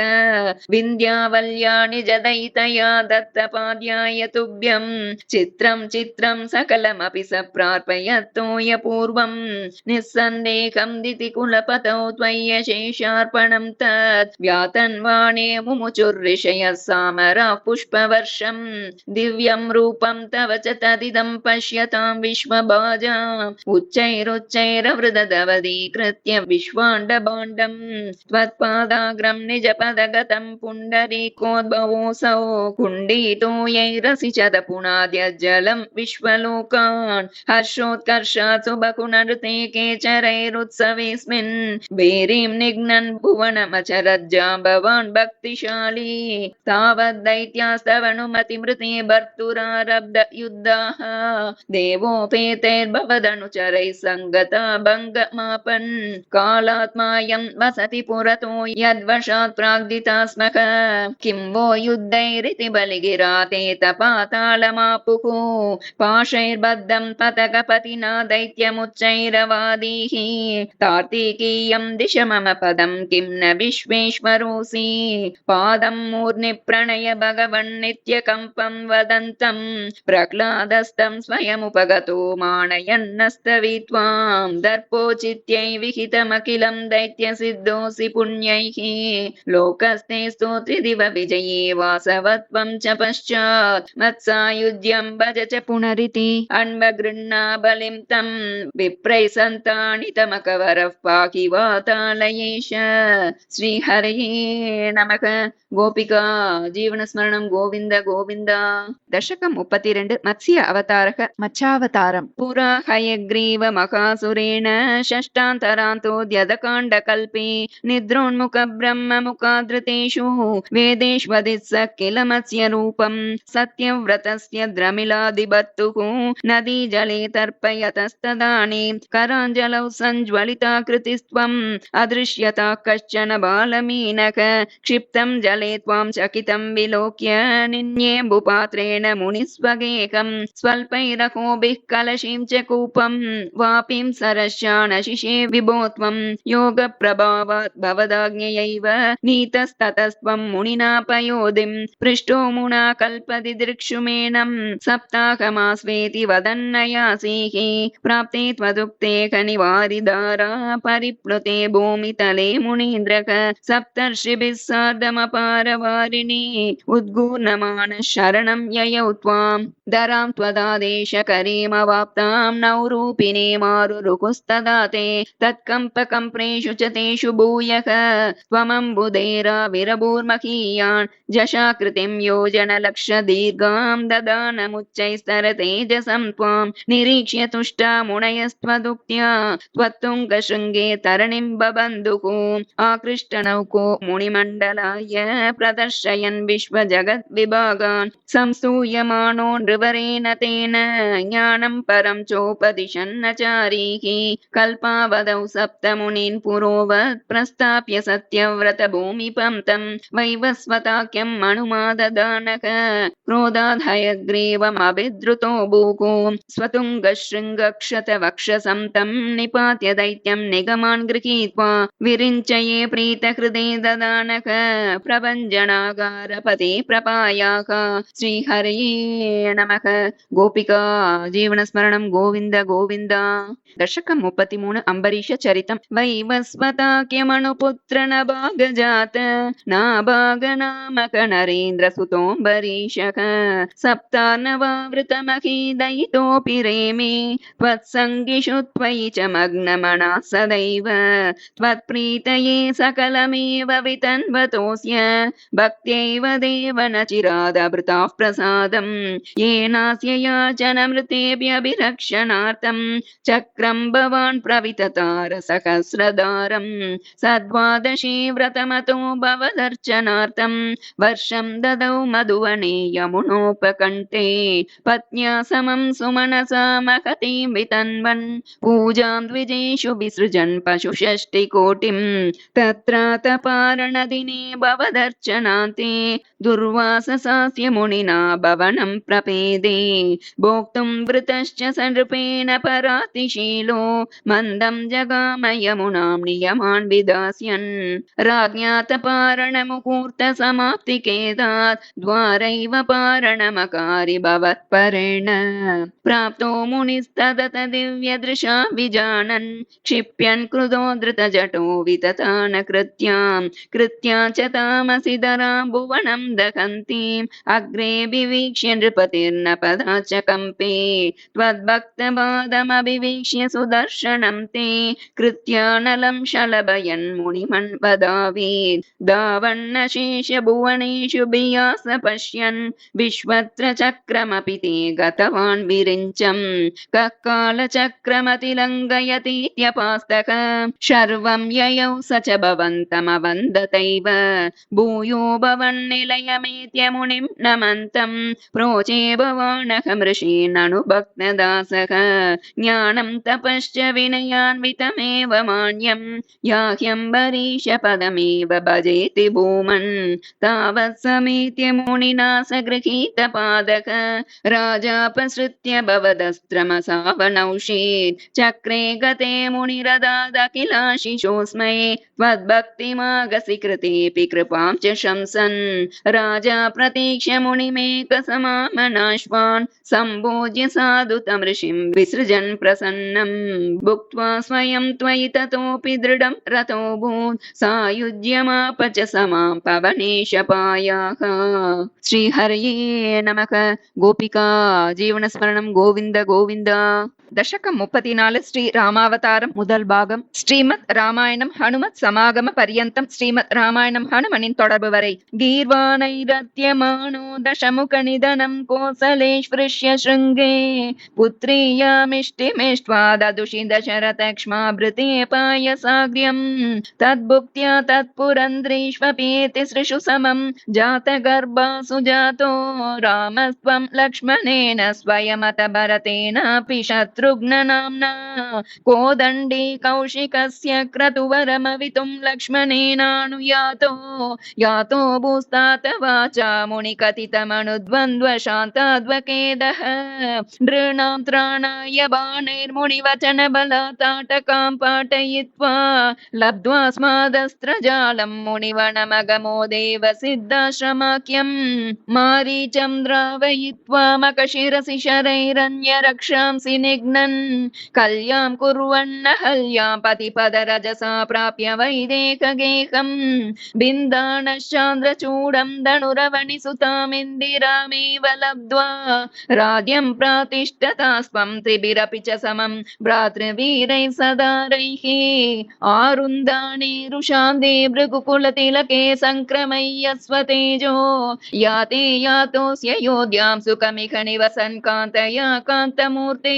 विन्ध्यावल्या निजदयितया दत्तपाद्याय तुभ्यं चित्रं चित्रं सकलमपि स प्रार्पयत्तोय पूर्वं निस्सन्देहं दितिकुलपतौ त्वय्यशेषार्पणं तत् व्यातन्वाणे मुमुचुर्ऋषयः सामराः पुष्पवर्षं दिव्यं रूपं तव च तदिदं पश्यतां विश्वभाजाम् उच्चैरुच्चैरवृदधवदीकृत्य विश्वाण्डभाण्डं त्वत्पादाग्रं निजपदगतं पुण्डरीकोद्भवोऽसौ कुण्डीतोयैरसिचदपुनाद्यज्जलं विश्वलोकान् हर्षोत्कर्षात् सुबकुनृते केचरैरुत्सवेऽस्मिन् भेरीं निघ्नन् भुवनमचरज्जाम्बवान् भक्तिशाली तावद्दैत्यास्तवनुमतिमृते भर्तुरारब्ध युद्धाः देवोपेतैर्भवदनुचरैः सङ्गता भङ्गमापन् कालात्मायं वसति पुरतो यद्वशात् प्राग्दिता स्मः किं वो युद्धैरिति बलिगिरातेतपातालमापुः पाशैर्बद्धं पतकपतिना दैत्यमुच्चैरवादीः तार्तिकीयं दिश मम पदं किं न विश्वेश्वरोऽसि पादं मूर्नि प्रणय भगवन्नित्यकम्पं वदन्तं प्रह्लादस्तं स्वयमुपगतो मानयन्नस्तवित्वां दर्पोचित्यै विहितमखिलं दैत्यसिद्धोऽसि पुण्यैः लोकस्ते स्तोत्रिदिव विजये वासवत्वं च पश्चात् मत्सायुज्यं भज च पुनरिति अन्वगृह्णा बलिं तं विप्रैः सन्तानितमकवरः पाहि वातालयेश श्रीहरये नमः गोपिका जीवनस्मरणं गोविन्द गोविन्द दशकं 32 मत्स्य अवतारः मत्स्यावतारं पुरा हयग्रीव महासुरेण षष्ठान्तरान्तोऽद्यदकाण्डकल्पे निद्रोन्मुख ब्रह्ममुखादृतेषु वेदेष्वदित्स किल मत्स्य रूपं सत्यव्रतस्य द्रमिलादिबत्तुः नदी जले तर्पयतस्तदानीं कराञ्जलौ सञ्ज्वलिताकृतिस्त्वम् अदृश्यता कश्चन बालमीनः क्षिप्तं जले त्वां चकितं विलोक्य निन्येऽम्बुपात्रेण मुनिस्वगेहं स्वल्पैरहोभिः कलशीं च कूपं वापीं सरश्चानशिषे विभो त्वं योगप्रभावात् भवदाज्ञयैव नीतस्ततस्त्वं मुनिना पयोधिं पृष्टो मुना कल्पदिदृक्षुमेनं सप्ताहमास्वेति वदन्नयासीः प्राप्ते त्वदुक्ते खनिवारिधारा परिप्लुते भूमितले मुनीन्द्रः सप्तर्षिभिः सार्धमपारवारिणि उद्गूर्णमानः शरणं ययौ त्वां धरां त्वदादेशकरीमवाप्तां नौरूपिणे मारुरुकुस्तदा ते तत्कम्पकम्प्रेषु च तेषु भूयः त्वमम्बुधे विरभूर्महीयान् जशाकृतिं योजनलक्षदीर्घां ददानमुच्चैस्तरतेजसं त्वां निरीक्ष्य तुष्टा मुनयस्त्वदुक्त्या त्वत्तुङ्गशृङ्गे तरणिं बबन्धुः आकृष्टनौको मुनिमण्डलाय प्रदर्शयन् विश्वजगद्विभागान् संस्तूयमानो नृवरेण तेन ज्ञानं परं चोपदिशन्नचारीः कल्पावधौ सप्तमुनीन् पुरोवत् प्रस्थाप्य सत्यव्रतभूमिपं तं वैवस्वताख्यम् अनुमाददानक क्रोधाधयग्रीवमभिद्रुतो भूको स्वतुङ्गशृङ्गक्षतवक्षसं तं निपात्य दैत्यं निगमान् गृहीत्वा विरिञ्चये प्रीतहृदे ददानक प्रभञ्जनागारपते प्रपायाः श्रीहरये नमः गोपिका जीवनस्मरणं गोविन्द गोविन्द दशकं 33 अंबरीष चरितं वैवस्वताख्यमनुपुत्र नभागजात नाभागनामक नरेन्द्रसुतोऽम्बरीषः सप्तार्णवावृतमहीदयितोऽपि रेमे त्वत्सङ्गिषु त्वयि च मग्नमनः सदैव त्वत्प्रीतये सकलमेव वितन्वतोऽस्य भक्त्यैव देव न चिरादभृताः प्रसादं येनास्य याचनमृतेभ्यभिरक्षणार्थं चक्रं भवान् प्रविततार सहस्रधारं सद्वादशी व्रतमतो भवदर्चनार्थं वर्षं ददौ मधुवने यमुनोपकण्ठे पत्न्या समं सुमनसा महतीं वितन्वन् पूजां द्विजेषु विसृजन् पशुषष्टिकोटिं तत्रातपारणदिने भवदर्चनान्ते दुर्वाससास्य मुनिना भवनं प्रपेदे भोक्तुं वृतश्च सनृपेण परातिशीलो मन्दं जगाम यमुनां नियमान् विदास्यन् राज्ञातपारणमुहूर्तसमाप्तिकेदात् द्वारैव पारणमकारि भवत्परेण प्राप्तो मुनिस्तदत दिव्यदृशा विजानन् क्षिप्यन् क्रुधो धृतजटो विततान कृत्यां च तामसि धरां भुवनं दहन्तीम् अग्रे विवीक्ष्य नृपतिर्न पदा च कम्पे त्वद्भक्तपादमभिवीक्ष्य सुदर्शनं ते कृत्यानलं शलभयन् मुनिमन्वदावीत् धावन्नशेष भुवनेषु बियास पश्यन् विश्वत्र चक्रमपि ते गतवान् विरिञ्चं कः कालचक्रमतिलङ्घयतीत्यपास्तः शर्वं ययौ स च भवन्तमवन्दतैव भूयो भवन्निलयमेत्य मुनिं नमन्तं प्रोचे भवानहमृषीननुभक्तदासः ज्ञानं तपश्च विनयान्वितमेव मान्यं याह्यम्बरीशपदमेव भजेति भूमन् तावत् समेत्य मुनिना स गृहीतपादः राजापसृत्य भवदस्त्रमसावनौषीत् चक्रे गते मुनिरदादखिलाशिषोऽस्मै त्वद्भक्तिमागसि कृतेऽपि कृपां च शंसन् राजा प्रतीक्ष्य मुनिमेकसमामनाश्वान् सम्भोज्य साधु तं ऋषिं विसृजन् प्रसन्नं भुक्त्वा स्वयं त्वयि ततोऽपि दृढं रतोऽभूत् सायुज्यमाप च समां पवनेशपायाः श्रीहरये नमः गोपिका जीवनस्मरणं गोविन्द गोविन्द दशकं 34 श्री रामावतारं முதல் பாகம் ஸ்ரீமத் ராமாயணம் ஹனுமத் சமாகம பர்யந்தம் ஸ்ரீமத் ராமாயணம் ஹனுமனின் தொடர்பு வரை கீர்வாணைரத்யமானோ தசமுக நிதனம் கோசலேஸ்வருஷ்ய ஸ்ருங்கே புத்ரியாமிஷ்டிமேஷ்ட்வா ததுஷி தசரதக்ஷ்மாபிருதே பாயசாக்ர்யம் தத்புக்த்யா தத்புரந்திரீஷ்வபீति ஸ்ருஷு சமம் ஜாதகர்भा சுஜாதோ ராமஸ்த்வம் லக்ஷ்மணேன ஸ்வயமத பரதேனாபி शत्रुघ्ननाम्ना कोदण्डी कौशिकस्य क्रतुवरमवितुं लक्ष्मणेनानुयातो यातो भूस्तात वाचा मुनिकथितमनुद्वन्द्वशान्ताद्वकेदः नृणां त्राणाय बाणैर्मुनिवचनबलाताटकां पाटयित्वा लब्ध्वा स्मादस्त्रजालं मुनिवनमगमो देवसिद्धाश्रमाख्यं मारीचं द्रावयित्वा मकशिरसि शरैरन्यरक्षांसि निघ्न पूर्णन् कल्यां कुर्वन्नहल्यां पतिपदरजसा प्राप्य वैदेकगेहम् बिन्दानश्चान्द्रचूडं धनुरवनिसुतामिन्दिरामेव लब्ध्वा राज्यं प्रातिष्ठतास्त्वं त्रिभिरपि च समं भ्रातृवीरैः सदारैः आरुन्दानि रुषान्दे भृगुकुलतिलके सङ्क्रमय्य स्वतेजो याते यातोऽस्य योध्यां सुखमिह निवसन् कान्तया कान्तमूर्ते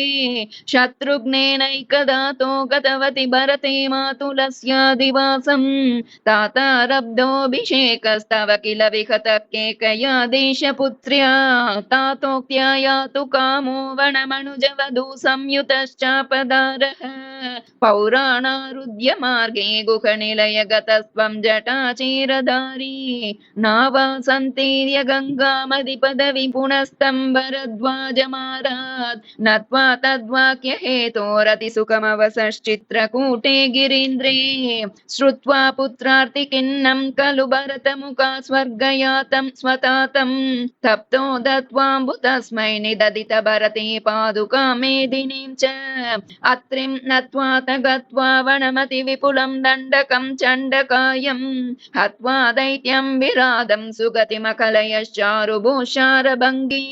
शत्रुघ्नेनैकदातो गतवति भरते मातुलस्यादिवासं तातारब्धोऽभिषेकस्तव किल विहतः केकया देशपुत्र्या तातोक्त्या यातु कामो वनमनुजवधू संयुतश्चापदारः पौराणारुध्य मार्गे गुहनिलय गतस्त्वं जटाचीरधारी नावासन्तीर्य गङ्गामधिपदवि पुनस्तं भरद्वाजमारात् नत्वा तद्वाक्य हेतोरतिसुखमवसश्चित्रकूटे गिरीन्द्रे श्रुत्वा पुत्रार्तिकिन्नं खलु भरतमुखा स्वर्गयातं स्वतातं तप्तो दत्वाम्बुतस्मै निददित भरते पादुकां मेदिनीं च अत्रिं नत्वा गत्वा वनमति विपुलं दण्डकं चण्डकायं हत्वा दैत्यं विरादं सुगतिमकलयश्चारुभूषारभङ्गी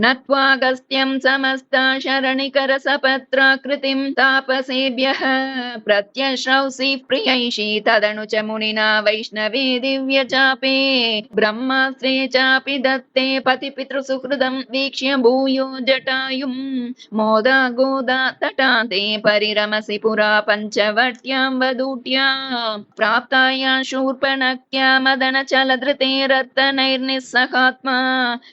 नत्वागस्त्यं समस्ता शरणिकरसपत्राकृतिं तापसेभ्यः प्रत्यश्रौसि प्रियैषी तदनु च मुनिना वैष्णवे दिव्यचापे ब्रह्मास्त्रे चापि दत्ते पतिपितृसुहृदं वीक्ष्य भूयो जटायुं मोदा गोदा तटान्ते परिरमसि पुरा पञ्चवट्यां वधूट्या प्राप्ताया शूर्पणख्या मदनचलधृते रत्नैर्निस्सहात्मा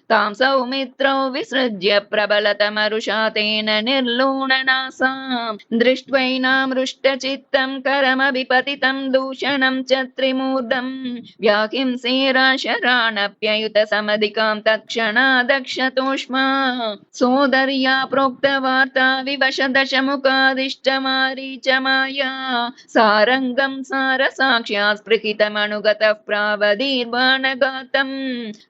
तां सौमित्रौ विसृज्य प्रबलतमरुषा तेन निर्लूणनासां दृष्ट्वैनामृष्टचित्तं करमभिपतितं दूषणं च त्रिमूर्धं व्याहिंसेराशराणप्ययुत समधिकां तत्क्षणादक्षतोष्मा सोदर्या प्रोक्तवार्ता विवश दशमुखादिष्टमारीच माया सारंगं सारसाक्ष्या स्पृहितमनुगतः प्रावदीर्वाणगातं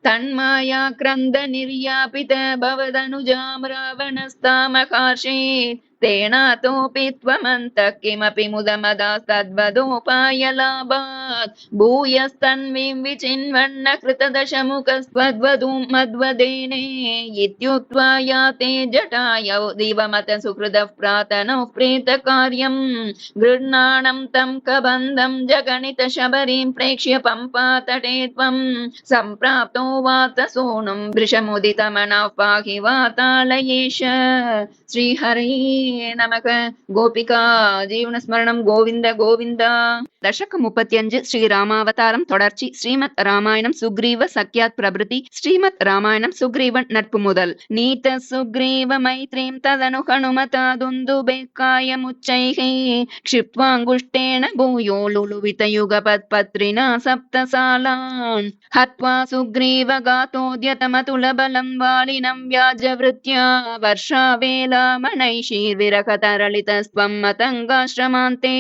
तन्माया क्रन्द निर्यापित भवदनुजां रावणस्तामकार्षेत् तेनातोऽपि त्वमन्तः किमपि मुदमदास्तद्वदोपायलाभात् भूयस्तन्वीं विचिन्वन्न कृतदशमुखस्त्वद्वधूं मद्वदेने इत्युक्त्वा याते जटायौ दिवमत सुहृदः प्रातनौ प्रेतकार्यं गृह्णाणं तं कबन्धं जगणित शबरीं प्रेक्ष्य पम्पातटे त्वं सम्प्राप्तो वात सोनुं वृषमुदितमनः पाहि वातालयेश श्रीहरि நமக. கோபிகா ஜீவனஸ்மரணம். கோவிந்த கோவிந்தா. தசகம் 35 ஸ்ரீ ராமாவதாரம் தொடர்ச்சி. ஸ்ரீமத் ராமாயணம் சுக்ரீவ சக்யாத் பிரபிருதி. ஸ்ரீமத் ராமாயணம் சுக்ரீவன் நட்பு முதல். நீத சுக்ரீவ மைத்ரீம் ததனு ஹனுமதா துந்துபேக்காய முச்சைஹே க்ஷிப்வாங்குஷ்டேன பூயோ லுலுவித யுகபத் பத்ரினா சப்தசாலான் ஹத்வா சுக்ரீவ காதோத்யதமதுலபலம் வாலினம் व्याजवृत्या वर्षावेलामणैषीर्विरहतरलितस्त्वं मतङ्गाश्रमान्ते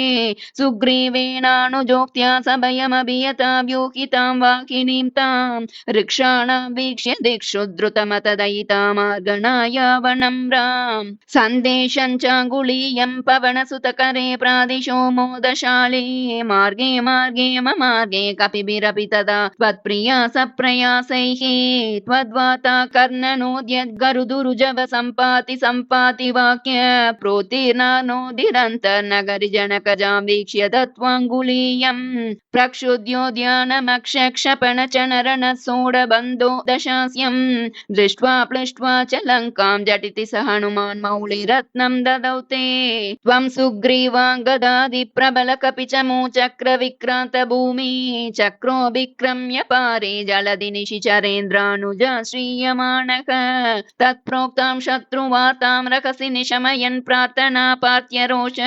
सुग्रीवेणानुजोक्त्या सभयमभियता व्यूहितां वाकिनीं तां ऋक्षाणां वीक्ष्य दिक्षु द्रुतमतदयिता मार्गणायावनं राम सन्देशं चाङ्गुलीयं पवनसुतकरे प्रादिशो मोदशाले मार्गे मार्गे ममार्गे कपिभिरपि तदा त्वत्प्रिया सप्रयासैः त्वद्वाता कर्णनोद्यद्गरुदुरुजव सम्पाति सम्पाति वाक्य प्रोतीर्णानोदिरन्तर्नगरि जनकजां वीक्ष्य दत्वाङ्गुलीयं प्रक्षुद्योद्यानमक्षक्षपणचनरणसोडबन्धो दशास्यं दृष्ट्वा प्लष्ट्वा च लङ्कां झटिति स हनुमान् मौलिरत्नं ददौ ते त्वं सुग्रीवाङ्गदादिप्रबलकपिचमूचक्रविक्रान्त भूमि चक्रो विक्रम्य पारे जलधि निशिचरेन्द्रानुजा श्रीयमाणः तत्प्रोक्तां शत्रुवार्तां रकसि निशमयन् प्रार्थना पार्थ्यरोष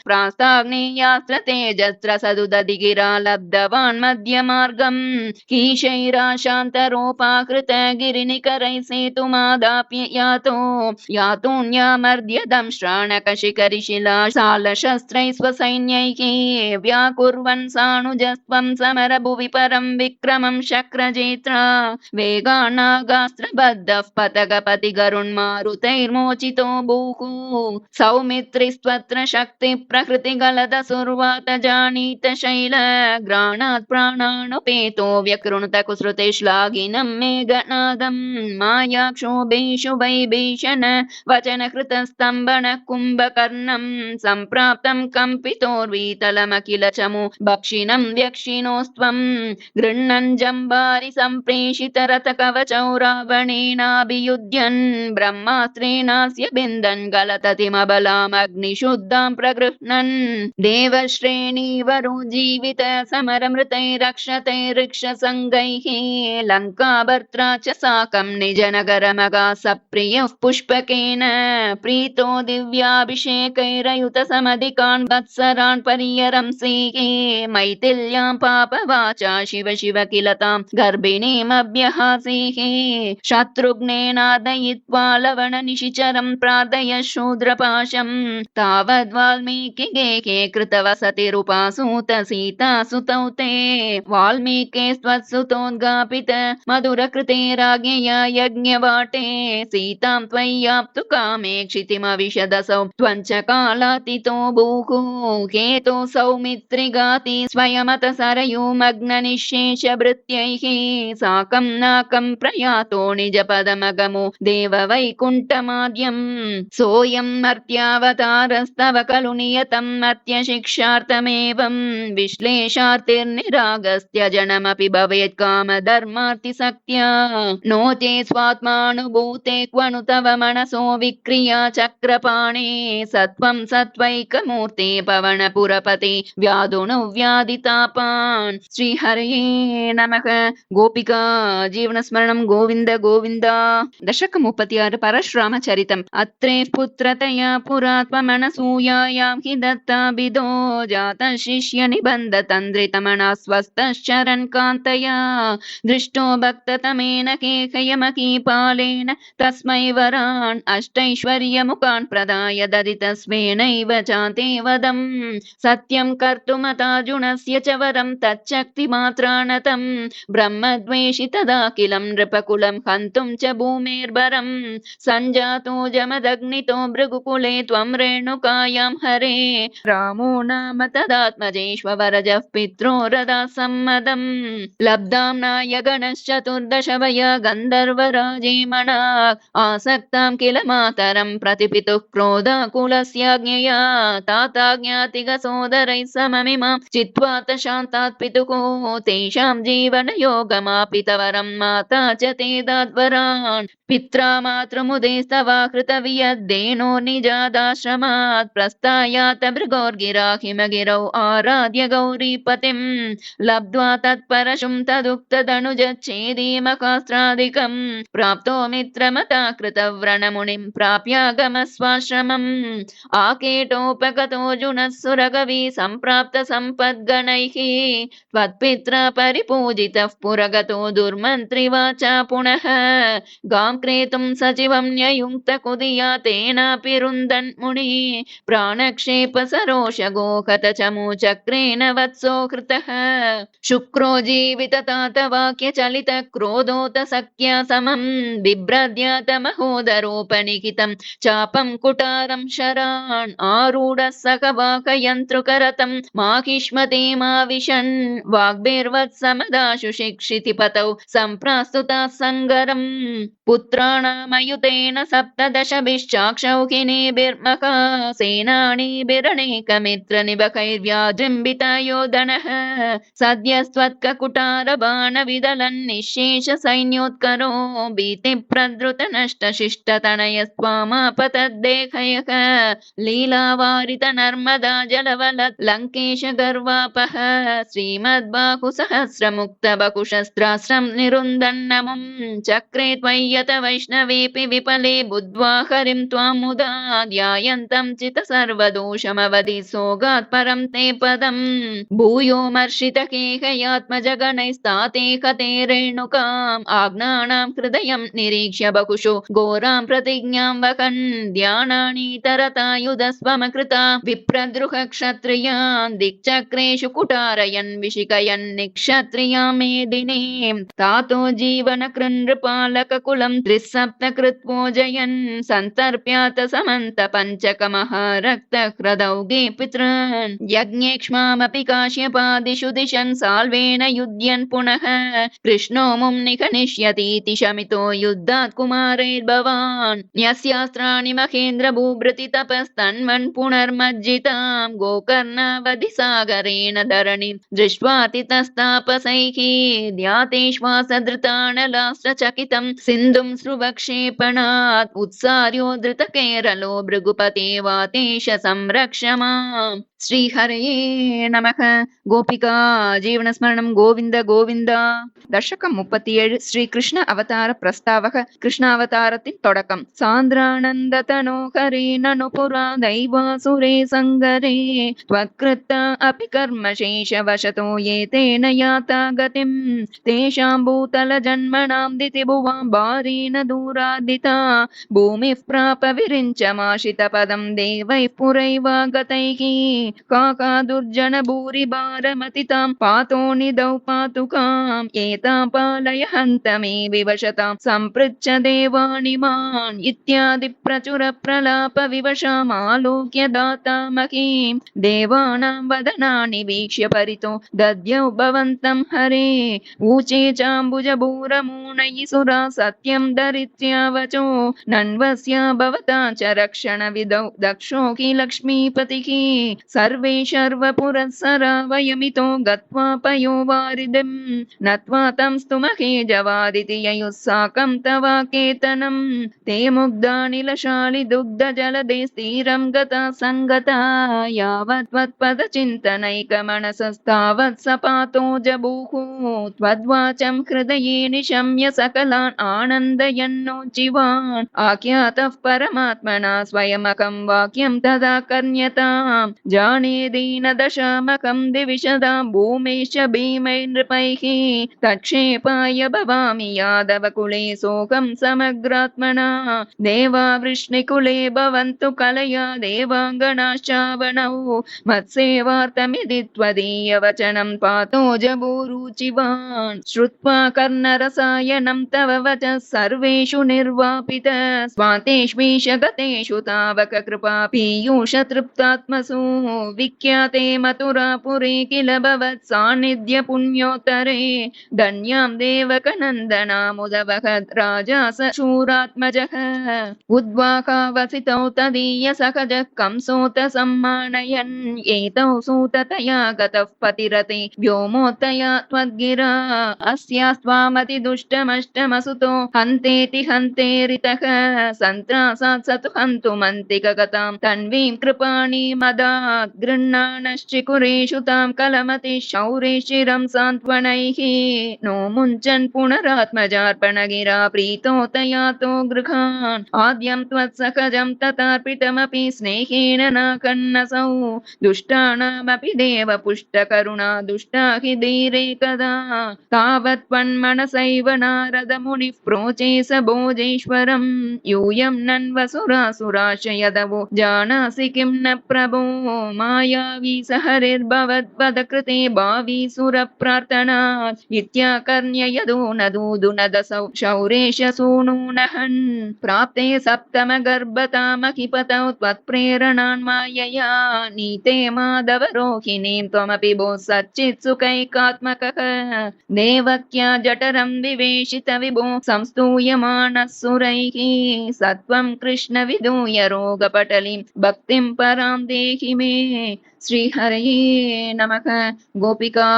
प्रास्ताग्नेयास्त्र तेजस्त्र सदुदधिगिरा लब्धवान् मध्यमार्गं कीशैराशान्तरोपाकृत गिरिनिकरैः सेतुमादाप्य यातोऽन्यामर्द्य दंश्राणकशिखरिशिला शालशस्त्रैः स्वसैन्यैः व्याकुर्वन् सानुजस्त्वं समरभुवि परं विक्रमं शक्रजेत्रा वेगानागास्त्रबद्धः पतगपति गरुण्मारुतैर्मोचितो भूः सौमित्रिस्त्वत्र शक्ति प्रकृति गलद सुर्वात जानीत शैल ग्राणात् प्राणानुपेतो व्यकृणुत कुसृते श्लाघिनं मेघनादं मायाक्षोभेषु वैभीषण वचन कृतस्तम्भन कुम्भकर्णं सम्प्राप्तं कम्पितोर्वीतलमखिल चमु भक्षिणं व्यक्षिणोस्त्वं गृह्णन् जम्बारि सम्प्रेषित रथ कवचौ रावणेनाभियुध्यन् ब्रह्मास्त्रेणास्य बिन्दन् गलततिमबलामग्निशुद्धां प्रगृह्णन् देवश्रेणीवरो जीवित समरमृतैरक्षतैरिक्षसङ्गैः लङ्काभर्त्रा च साकं निजनगरमगा सप्रियः पुष्पकेन प्रीतो दिव्याभिषेकैरयुत समधिकान् वत्सरान् पर्यरंसीः मैथिल्यां पापवाचा शिव शिव किल तां गर्भिणीमभ्यहासीः शत्रुघ्नेनादयित्वा लवणनिशिचरं प्रार्थय शूद्रपाशं तावद्वाल्मीकिगेहे कृतवसतिरुपासूत सीतासुतौ ते वाल्मीके स्वत्सुतोद्गापित मधुरकृते राज्ञया यज्ञवाटे सीतां त्वय्याप्तु कामे क्षितिमविशदसौ त्वञ्च कालातितो भूः हेतो सौमित्रिगाति स्वयमत सरयूमग्ननिःशेषभृत्यैः साकं नाकं प्रयातो निजपदमगमो देववैकुण्ठमाद्यं सोऽयं मर्त्यावतारस्तव खलु नियतं मर्त्यशिक्षार्थमेवं विश्लेषार्थिर्निरागस्त्यजनमपि भवेत् कामधर्मार्थिसक्त्या नो ते स्वात्मानुभूते क्वनु तव मनसो विक्रिया चक्रपाणे सत्वं सत्वैकमूर्ते पवनपुरपते व्याधुनु व्याधितापान् श्रीहरये नमः। गोपिका जीवनस्मरणं गोविन्द गोविन्द। दशकं 36 परशुरामचरितम्। अत्रे पुत्रतया पुरा त्वमनसूयायां हि दत्ताभिदो जातः शिष्यनिबन्धतन्द्रितमना स्वस्थश्चरन् कान्तया दृष्टो भक्ततमेन केकयमकीपालेन तस्मै वरान् अष्टैश्वर्यमुखान् प्रदाय ददि तस्मेनैव चाते वदम् सत्यं कर्तुमतार्जुनस्य च वरं तच्छक्तिमात्रानतं ब्रह्मद्वेषि तदाखिलं नृपकुलं हन्तुं च भूमेर्भरं सञ्जातो जमदग्नितो भृगुकुले त्वं रेणुकायां हरे रामो नाम तदात्मजेष्वरजः पित्रो रदा सम्मदम् लब्धां नायगणश्चतुर्दश वय गन्धर्वराजेमणा आसक्तां किल मातरं प्रतिपितुः क्रोधाकुलस्याज्ञया ताताज्ञातिगसोदरैः सममिमां चित्वा शान्तात् पितुः तेषां जीवनयोगमापितवरं माता च ते दाद्वरान् पित्रा मातृमुदेस्तवा कृतवियद्देनो निजादाश्रमात् प्रस्थायात भृगोर्गिरा हिमगिरौ आराध्य गौरीपतिं लब्ध्वा तत्परशुं तदुक्तदनुजच्छेदीमकास्त्रादिकं प्राप्तो मित्रमता कृतव्रणमुनिं प्राप्यागमस्वाश्रमम् आकेटोपगतोऽर्जुनः सुरगवी सम्प्राप्त सम्पद्गणैः त्वत्पित्रा परिपूजितः पुरगतो दुर्मन्त्रिवाचा पुनः गां क्रेतुं सचिवं न्ययुङ्क्तकुदिया तेनापि रुन्दन् मुनिः प्राणक्षेप सरोषगो कतचमूचक्रेण वत्सो कृतः शुक्रो जीविततातवाक्यचलित क्रोधोत सख्या समं बिभ्रद्यात महोदरोपनिहितं चापं कुटारं शरान् आरूढः सकवाकयन्त्रुकरतं माहिष्मते माविशन् वाग्भिर्वत्समदाशु शिक्षितिपतौ सम्प्रास्तुताः सङ्गरम् पुत्राणामयुतेन सप्तदशभिश्चाक्षौहिणीभिर्मखा सेनानीभिरणेकमित्रनिबकैर्व्याजृम्बितयोधनः सद्यस्त्वत्ककुटारबाणविदलन्निःशेष सैन्योत्करो भीतिप्रधृतनष्टशिष्टतनयस्त्वामापतद्देहयः लीलावारित नर्मदा जलवलत् लङ्केश गर्वापः श्रीमद्बाहुसहस्रमुक्तबकुशस्त्रास्त्रं निरुन्दन्नमुं चक्रे त्वय्यत वैष्णवेऽपि विपले बुद्ध्वा हरिं त्वां मुदा ध्यायन्तं चित सर्वदोषमवधि सोगात् परं ते पदम् भूयो मर्षितकेहयात्मजगणैस्ताते कते रेणुकाम् आज्ञानां हृदयं निरीक्ष्य बहुशो घोरां प्रतिज्ञां वहन् ध्यानानीतरतायुधस्वमकृता विप्रद्रुह क्षत्रियान् दिक्चक्रेषु कुटारयन् विशिकयन् निक्षत्रियां मेदिनीं तातो जीवन कृन्नृपालककुलं त्रिसप्त कृत्वोजयन् सन्तर्प्यात समन्त पञ्चकमहारक्तह्रदौगे पितॄन् यज्ञेक्ष्मामपि काश्यपादिषु दिशन् साल्वेन युध्यन् पुनः कृष्णो मुं निघनिष्यतीति शमितो युद्धात् कुमारैर्भवान् यस्यास्त्राणि महेन्द्र भूभृति तपस्तन्वन् पुनर्मज्जितां गोकर्णावधि सागरेण धरणिं दृष्ट्वातितस्तापसैः ध्यातेश्वासधृतानलाश्चकितं सिन्धुं स्रुवक्षेपणात् उत्सार्यो धृतकेरलो भृगुपते वातेश संरक्ष माम् श्रीहरये नमः गोपिका जीवनस्मरणं गोविन्द गोविन्द दशकं 37 श्रीकृष्ण अवतार प्रस्तावः कृष्णावतारத்தின் தொடக்கம் सान्द्रानन्दतनोहरे ननु पुरा दैवासुरे सङ्गरे त्वत्कृत्त अपि कर्मशेषवशतो ये तेन याता गतिं तेषां भूतलजन्मनां दितिभुवां भारेण दूरादिता भूमिः प्राप विरिञ्चमाशितपदं देवैः पुरैवागतैः काकादुर्जन भूरिभारमतितां पातो निदौ पातुकाम् एतां पालय हन्त मे विवशतां सम्पृच्छ देवानि मान् इत्यादि प्रचुर प्रलाप विवशमालोक्य दाता महीं देवानां वदनानि वीक्ष्य परितो दद्यौ भवन्तं हरे ऊचे चाम्बुजभूरमूनैः सुरा सत्यं धरित्र्या वचो नन्वस्य भवता च रक्षणविदौ दक्षो हि लक्ष्मीपतिः सर्वे शर्वपुरःसरा वयमितो गत्वा पयो वारिधिं नत्वा तं स्तुमहे जवादिति ययुः साकं तवाकेतनं ते मुग्धानिलशालि दुग्धजलदे स्थिरं गता सङ्गता यावत् त्वत्पदचिन्तनैकमनसस्तावत् सपातो जबुः त्वद्वाचं हृदये निशम्य सकलान् आनन्दयन्नोज्जीवान् आख्यातः परमात्मना स्वयमकं वाक्यं तदा कर्ण्यताम् जाने दीनदशामकं दिविशदां भूमेश्च भीमैर्नृपैः तत्क्षेपाय भवामि यादवकुले सोऽहं समग्रात्मना देवा वृष्णिकुले भवन्तु कलया देवाङ्गनाश्चावनौ मत्सेवार्थमिति त्वदीयवचनं पातो जबूरुचिवान् श्रुत्वा कर्णरसायनं तव वचः सर्वेषु निर्वापित स्वातेष्वीश गतेषु तावक कृपा पीयूष तृप्तात्मसु विख्याते मथुरापुरे किल भवत् सान्निध्य पुण्योत्तरे धन्यां देवकनन्दनामुदवहत् राजा स शूरात्मजः उद्वाहावसितौ तदीय सहजः कंसोत सम्मानयन् एतौ सूततया गतः पतिरते व्योमोत्तया त्वद्गिरा अस्यास्त्वामति दुष्टमष्टमसुतो हन्तेति हन्तेरितः सन्त्रासात् स तु हन्तुमन्तिकगतां तन्वीं कृपाणि मदात् गृह्णानश्चिकुरेषु तां कलमति शौरेशिरं सान्त्वनैः नो मुञ्चन् पुनरात्मजार्पणगिरा प्रीतो तयातो गृहान् आद्यं त्वत्सहजं तथार्पितमपि स्नेहेन नाकन्नसौ दुष्टानामपि देवपुष्टकरुणा दुष्टा हि धीरे कदा तावत्त्वन्मनसैव नारद मुनिः प्रोचे स भोजेश्वरं यूयं नन्वसुरासुराशयदवो जानासि किं न प्रभो मायावी स हरिर्भवद्वदकृते भावी सुरप्रार्थनात् इत्याकर्ण्य यदो न दूदु न दसौ शौरेश सूनूनहन् प्राप्ते सप्तमगर्भतामहिपतौ त्वत्प्रेरणान् मायया नीते माधवरोहिणीं त्वमपि भो सच्चित्सुखैकात्मकः देवक्या जठरं विवेशित विभो संस्तूयमानः सुरैः सत्वं कृष्ण विदूय रोगपटलीं भक्तिं परां देहि मे श्रीहरये नमः गोपिका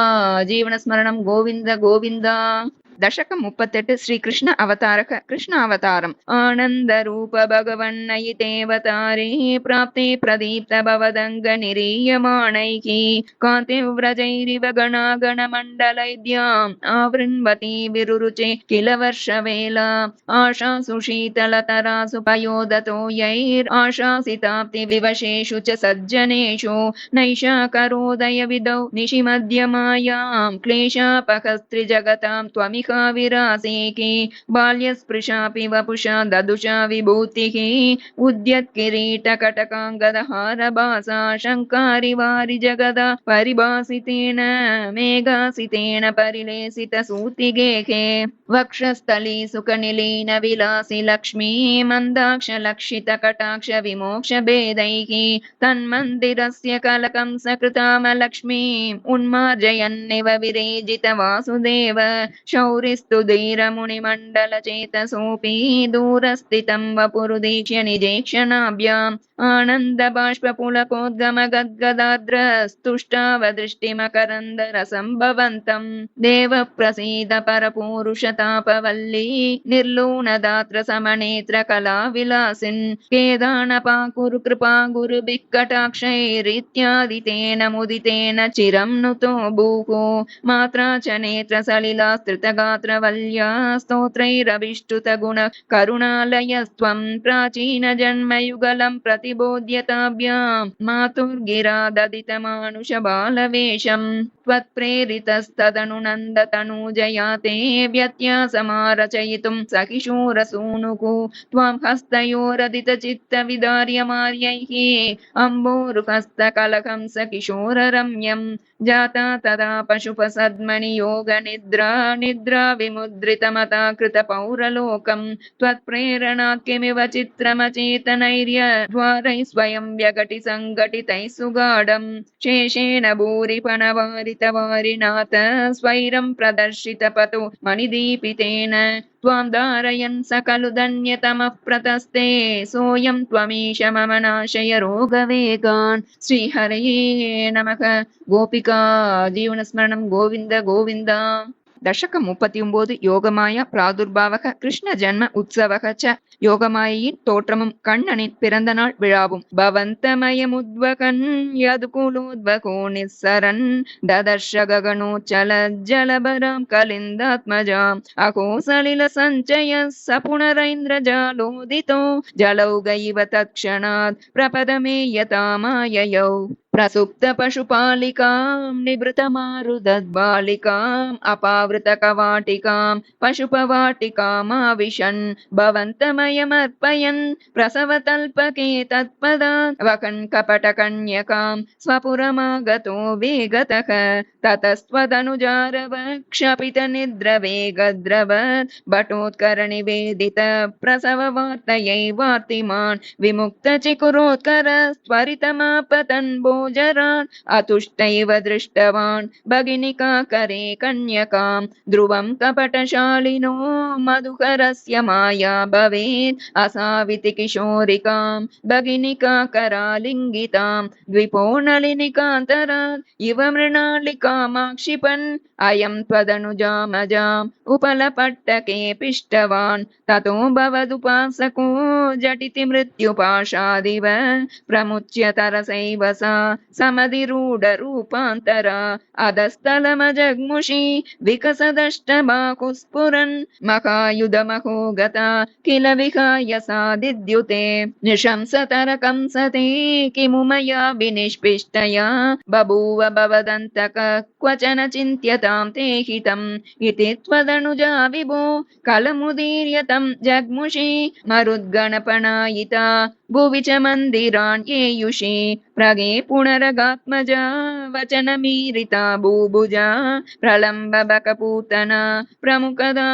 जीवनस्मरणं गोविन्द गोविन्द दशकं 38 श्रीकृष्ण अवतारः कृष्णावतारम् आनन्दरूप भगवन्नयितेऽवतारे प्राप्ते प्रदीप्त भवदङ्गनिरीयमाणैः कान्तिव्रजैरिव गणागणमण्डलैद्याम् आवृण्वती विरुरुचे किल वर्षवेला आशासु शीतलतरासु पयोदतो यैराशासिताप्ति विवशेषु च सज्जनेषु नैषा करोदय विदौ निशिमध्यमायां क्लेशापहस्त्रिजगतां त्वमिह गोपिका विरासेके बाल्यस्पृशापि वपुषा ददुषा विभूतिः उद्यत्किरीटकटकाङ्गदहारभासा शङ्कारि वारि जगदा परिभासितेन मेघासितेन परिलेसितसूतिगेहे वक्षस्थली सुखनिलीन विलासि लक्ष्मी मन्दाक्ष लक्षित कटाक्ष विमोक्ष भेदैः तन्मन्दिरस्य कलकं सकृतामलक्ष्मीम् उन्मार्जयन्निव विरेजित वासुदेव शौरिस्तु धीरमुनिमण्डलचेतसोऽपि दूरस्थितं वपुरुदीक्ष्य निजेक्षणाभ्याम् आनन्दबाष्पपुलकोद्गम गद्गदाद्रस्तुष्टावदृष्टिमकरन्दरसम्भवन्तम् देव प्रसीद परपूरुषतापवल्ली निर्लूनदात्र समनेत्र कलाविलासिन् केदानपाकुरु कृपा गुरुभिः कटाक्षैरित्यादितेन मुदितेन चिरं नुतो भूः मात्रा च नेत्र सलिलास्तृतगात्रवल्या स्तोत्रैरभिष्टुत गुण करुणालयस्त्वं प्राचीन जन्मयुगलं प्रतिबोध्यताभ्यां मातुर्गिरा ददितमानुष बालवेषम् त्वत्प्रेरितस्तदनु नन्दतनूजयाते व्यत्यासमारचयितुं सकिशोरसूनुः त्वां हस्तयोरदितचित्तविदार्यमार्यैः अम्बोरुहस्तकलकं सकिशोररम्यं जाता तदा पशुपसद्मनि योगनिद्रा निद्रा विमुद्रितमता कृतपौरलोकं त्वत्प्रेरणात् किमिव चित्रमचेतनैर्यद्वारैः स्वयं व्यगटि सङ्घटितैः सुगाढं शेषेण भूरिपणवारितवारिनाथ स्वैरं प्रदर्शितपतो मणिदीपितेन त्वां धारयन् सकलु धन्यतमः प्रतस्ते सोऽयं त्वमीश मम नाशय रोगवेगान् श्रीहरये नमः गोपिका जीवनस्मरणं गोविन्द गोविन्द दशकं 39 யோகமாயா பிராதுர்பாவக கிருஷ்ண ஜன்ம உற்சவக ச யோகமாயின் தோற்றமும் கண்ணனின் பிறந்த நாள் விழாவும் பவந்தமயமுத்வகன் யதுகுலோத்வகோ நிஸ்ஸரன் ததர்ஷ ககனோச்சல ஜலபராம் கலிந்தாத்மஜாம் அகோ சலில சஞ்சய சபுனரைந்திரஜாலோதிதோ ஜலௌக இவ தத்க்ஷணாத் பிரபதமே யதாமாயயௌ प्रसुप्त पशुपालिकां निभृतमारुदद्बालिकाम् अपावृतकवाटिकां पशुपवाटिकामाविशन् भवन्तमयमर्पयन् प्रसवतल्पके तत्पदात् वकन् कपटकन्यकां स्वपुरमागतो वेगतः ततस्त्वदनुजारवक्षपितनिद्रवेगद्रवत् भटोत्करनिवेदित प्रसववार्तयैवार्तिमान् विमुक्तचिकुरोत्करस्त्वरितमापतन् जरान् अतुष्टैव दृष्टवान् भगिनिकाकरे कन्यकां ध्रुवं कपटशालिनो मधुकरस्य माया भवेत् असाविति किशोरिकां भगिनिकाकरालिङ्गितां द्विपोनलिनिकान्तरात् इव मृणालिकामाक्षिपन् अयं त्वदनुजामजाम् उपलपट्टके पिष्टवान् ततो भवदुपासको झटिति मृत्युपाशादिव प्रमुच्य तरसैव सा समधिरूढरूपान्तरा अधस्तलमजग्मुषी विकसदष्टबाहुस्फुरन् मखायुधमहो गता किल विहाय सा दिद्युते निशंसतरकं सते किमु मया विनिष्पिष्टया बभूव भवदन्तक क्वचन चिन्त्यतां ते हितम् इति त्वदनुजा विभो कलमुदीर्यतं जग्मुषी मरुद्गणपणायिता भुवि च मन्दिरान् येयुषी प्रगे पुनरगात्मजा वचनमीरिता भूभुजा प्रलम्बबकपूतना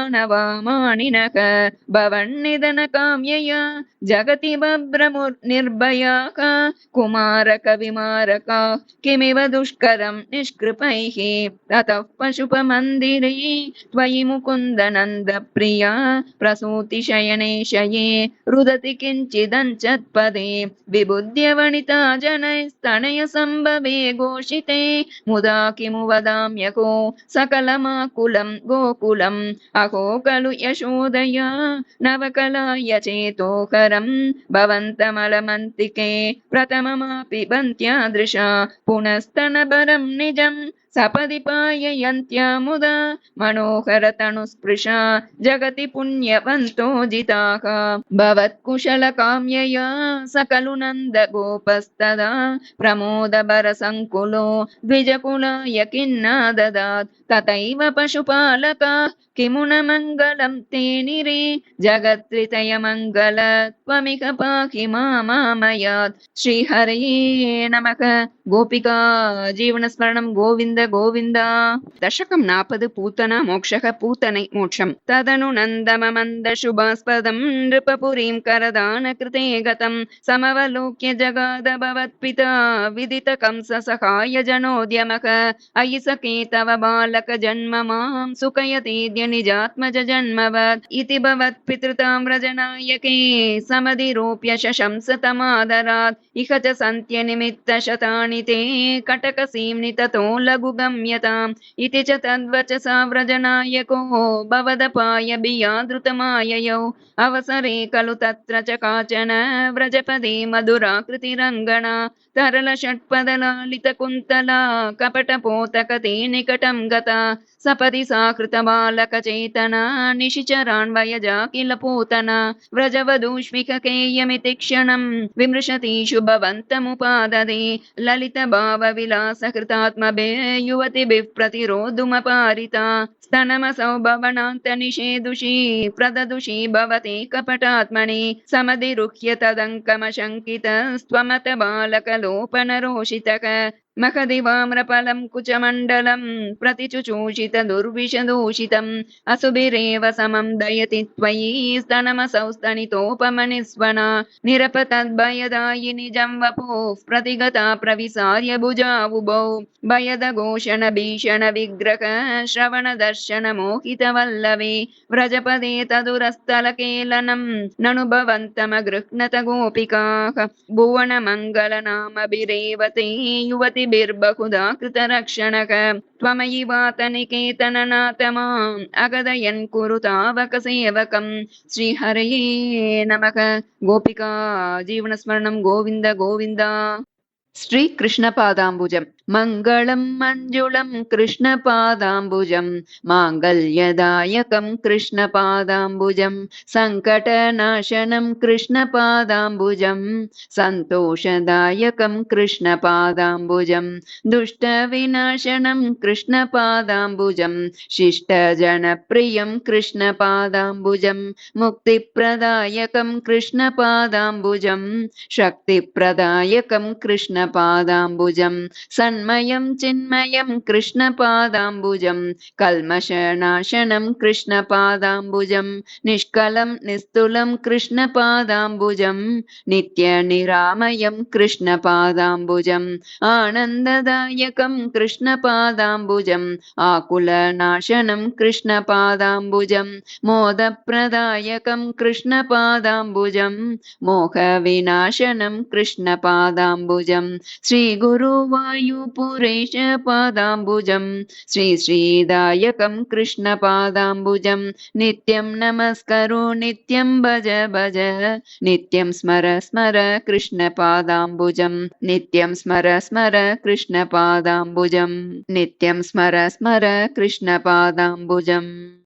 प्रमुखदानवामानिनः भवन्निधनकाम्यया जगति बभ्रमुर्निर्भयाः कुमारकविमारका किमिव दुष्करं निष्कृपैः ततः पशुपमन्दिरे त्वयि मुकुन्दनन्दप्रिया प्रसूतिशयने शये रुदति किञ्चिदञ्चत्पदे विबुध्य वनिता जनैस्तनय सम्भवे घोषिते मुदा किमु वदाम्यको सकलमाकुलं गोकुलम् अहो खलु यशोदया नवकलाय चेतोकरं भवन्तमलमन्तिके प्रथममापि बन्त्यादृशा पुनस्तनबरं निजं सपदि पाययन्त्यमुदा मनोहरतनुस्पृशा जगति पुण्यवन्तो जिताः भवत्कुशलकाम्यया सकलु नन्दगोपस्तदा प्रमोदभरसङ्कुलो द्विजकुलाय किन्ना ददात् तथैव पशुपालका किमु न मङ्गलं तेनिरे जगत्त्रितयमङ्गल त्वमिह पाहि मामामयात् श्रीहरये नमः गोपिका जीवनस्मरणं गोविन्द गोविन्द दशकं 40 पूतना मोक्षः पूतनै मोक्षं तदनु नन्दममन्द शुभास्पदं नृपपुरीं करदानकृते गतं समवलोक्य जगाद भवत्पिता विदितकंस सहाय जनोद्यमः अयि सखे तव बालक जन्म मां सुखयतीद्य निजात्मज जन्मवत् इति भवत्पितृतां व्रजनायके समधिरोप्य शशंस तमादरात् इह च सन्त्यनिमित्तशतानि ते कटकसीम्नि ततो लघुगम्यताम् इति च तद्वचसा व्रजनायको भवदपाय बियादृतमाययौ अवसरे खलु तत्र च काचन व्रजपदे मधुराकृतिरङ्गना तरलषट्पदलालितकुन्तला कपटपोतकते निकटं गता सपदि साकृतबालकचेतना निशिचरान्वयजा किल पूतना व्रजवधूष्मिकेयमिति क्षणं विमृशतीषु भवन्तमुपाददे ललितभावविलासकृतात्मभिः युवतिभिः प्रतिरोधुमपारिता स्तनमसौ भवनान्तनिषेदुषी प्रददुषी भवते कपटात्मनि समधिरुह्य तदङ्कमशङ्कितस्त्वमत बालकलोपनरोषितः महदिवाम्रफलं कुचमण्डलं प्रतिचुचूषित दुर्विषदूषितम् असुभिरेव समं दयति त्वयि स्तनमसौ स्तनितोपमनिस्वना निरपतद्भयदायिनि जंवपुः प्रतिगता प्रविसार्य भुजावुभौ भयदघोषण भीषण विग्रह श्रवण दर्शन मोहितवल्लवे व्रजपदे तदुरस्थलकेलनं ननु भवन्तमगृह्णत गोपिकाः भुवनमङ्गलनामभिरेव ते युवतिभिर्बहुधा कृतरक्षणः त्वमयि वातनिकेतननाथ माम् अगदयन् कुरु तावक सेवकम् श्रीहरये नमः गोपिका जीवनस्मरणं गोविन्द गोविन्द श्रीकृष्णपादाम्बुजम् मङ्गलं मञ्जुलं कृष्णपादाम्बुजं माङ्गल्यदायकं कृष्णपादाम्बुजं सङ्कटनाशनं कृष्णपादाम्बुजं सन्तोषदायकं कृष्णपादाम्बुजं दुष्टविनाशनं कृष्णपादाम्बुजं शिष्टजनप्रियं कृष्णपादाम्बुजं मुक्तिप्रदायकं कृष्णपादाम्बुजं शक्तिप्रदायकं कृष्णपादाम्बुजं सन्मयं चिन्मयं कृष्णपादाम्बुजं कल्मषनाशनं कृष्णपादाम्बुजं निष्कलं निस्तुलं कृष्णपादाम्बुजं नित्यनिरामयं कृष्णपादाम्बुजं आनन्ददायकं कृष्णपादाम्बुजं आकुलनाशनं कृष्णपादाम्बुजं मोदप्रदायकं कृष्णपादाम्बुजं मोहविनाशनं कृष्णपादाम्बुजं श्रीगुरुवायुपुरेश पादाम्बुजं श्रीदायकं कृष्णपादाम्बुजं नित्यं नमस्करो नित्यं भज भज नित्यं स्मर स्मर कृष्णपादाम्बुजं नित्यं स्मर स्मर कृष्णपादाम्बुजं नित्यं स्मर स्मर कृष्णपादाम्बुजम्